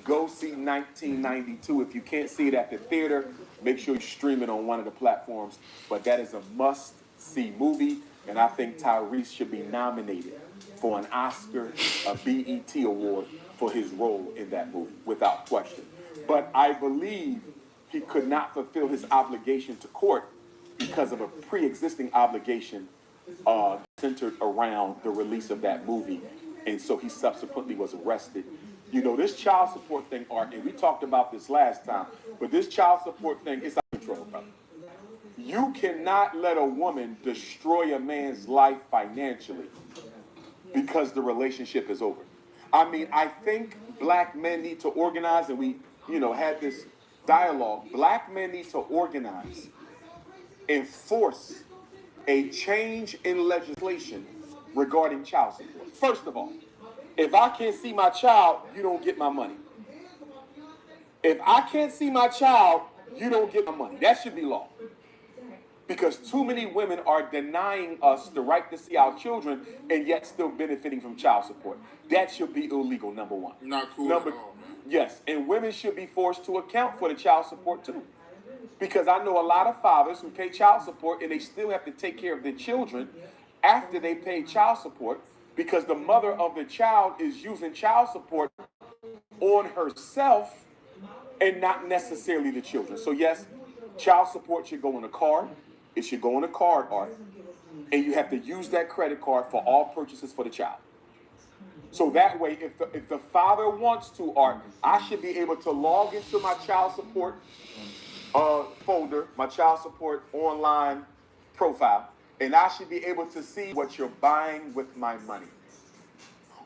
Go see 1992. If you can't see it at the theater, make sure you stream it on one of the platforms. But that is a must-see movie, and I think Tyrese should be nominated for an Oscar, a BET award for his role in that movie, without question. But I believe he could not fulfill his obligation to court because of a pre-existing obligation centered around the release of that movie. And so he subsequently was arrested. You know, this child support thing, Art, and we talked about this last time, but this child support thing is out of control, brother. You cannot let a woman destroy a man's life financially because the relationship is over. I mean, I think black men need to organize, and we, had this dialogue. Black men need to organize and force a change in legislation regarding child support. First of all, if I can't see my child, you don't get my money. If I can't see my child, you don't get my money. That should be law. Because too many women are denying us the right to see our children and yet still benefiting from child support. That should be illegal, number one. Not cool Number, at all, man. yes, and women should be forced to account for the child support too. Because I know a lot of fathers who pay child support and they still have to take care of their children after they pay child support because the mother of the child is using child support on herself and not necessarily the children. So yes, child support should go in a card. It should go in a card, Art. And you have to use that credit card for all purchases for the child. So that way, if the father wants to, Art, I should be able to log into my child support folder, my child support online profile, and I should be able to see what you're buying with my money.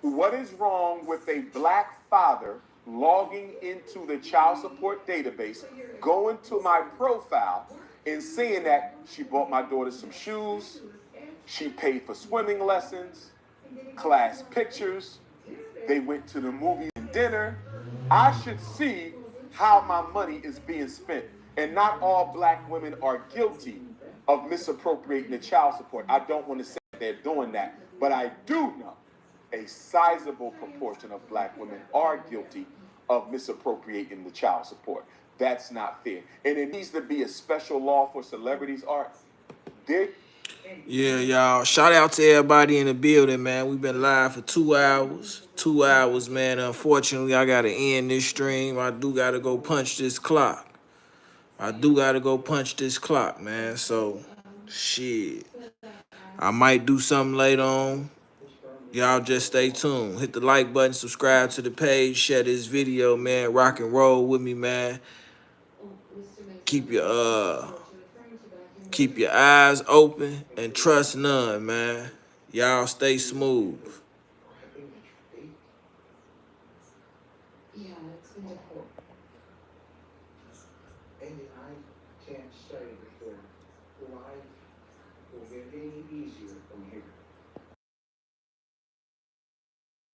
What is wrong with a black father logging into the child support database, going to my profile, and seeing that she bought my daughter some shoes, she paid for swimming lessons, class pictures, they went to the movies and dinner. I should see how my money is being spent. And not all black women are guilty of misappropriating the child support. I don't want to say they're doing that, but I do know a sizable proportion of black women are guilty of misappropriating the child support. That's not fair. And it needs to be a special law for celebrities, Art. Yeah, y'all. Shout out to everybody in the building, man. We've been live for 2 hours. 2 hours, man. Unfortunately, I got to end this stream. I do got to go punch this clock. Man. So, shit. I might do something later on. Y'all just stay tuned. Hit the like button, subscribe to the page, share this video, man. Rock and roll with me, man. Keep your eyes open and trust none, man. Y'all stay smooth. Yeah, it's been difficult. Amy, I can't say before life will get any easier from here.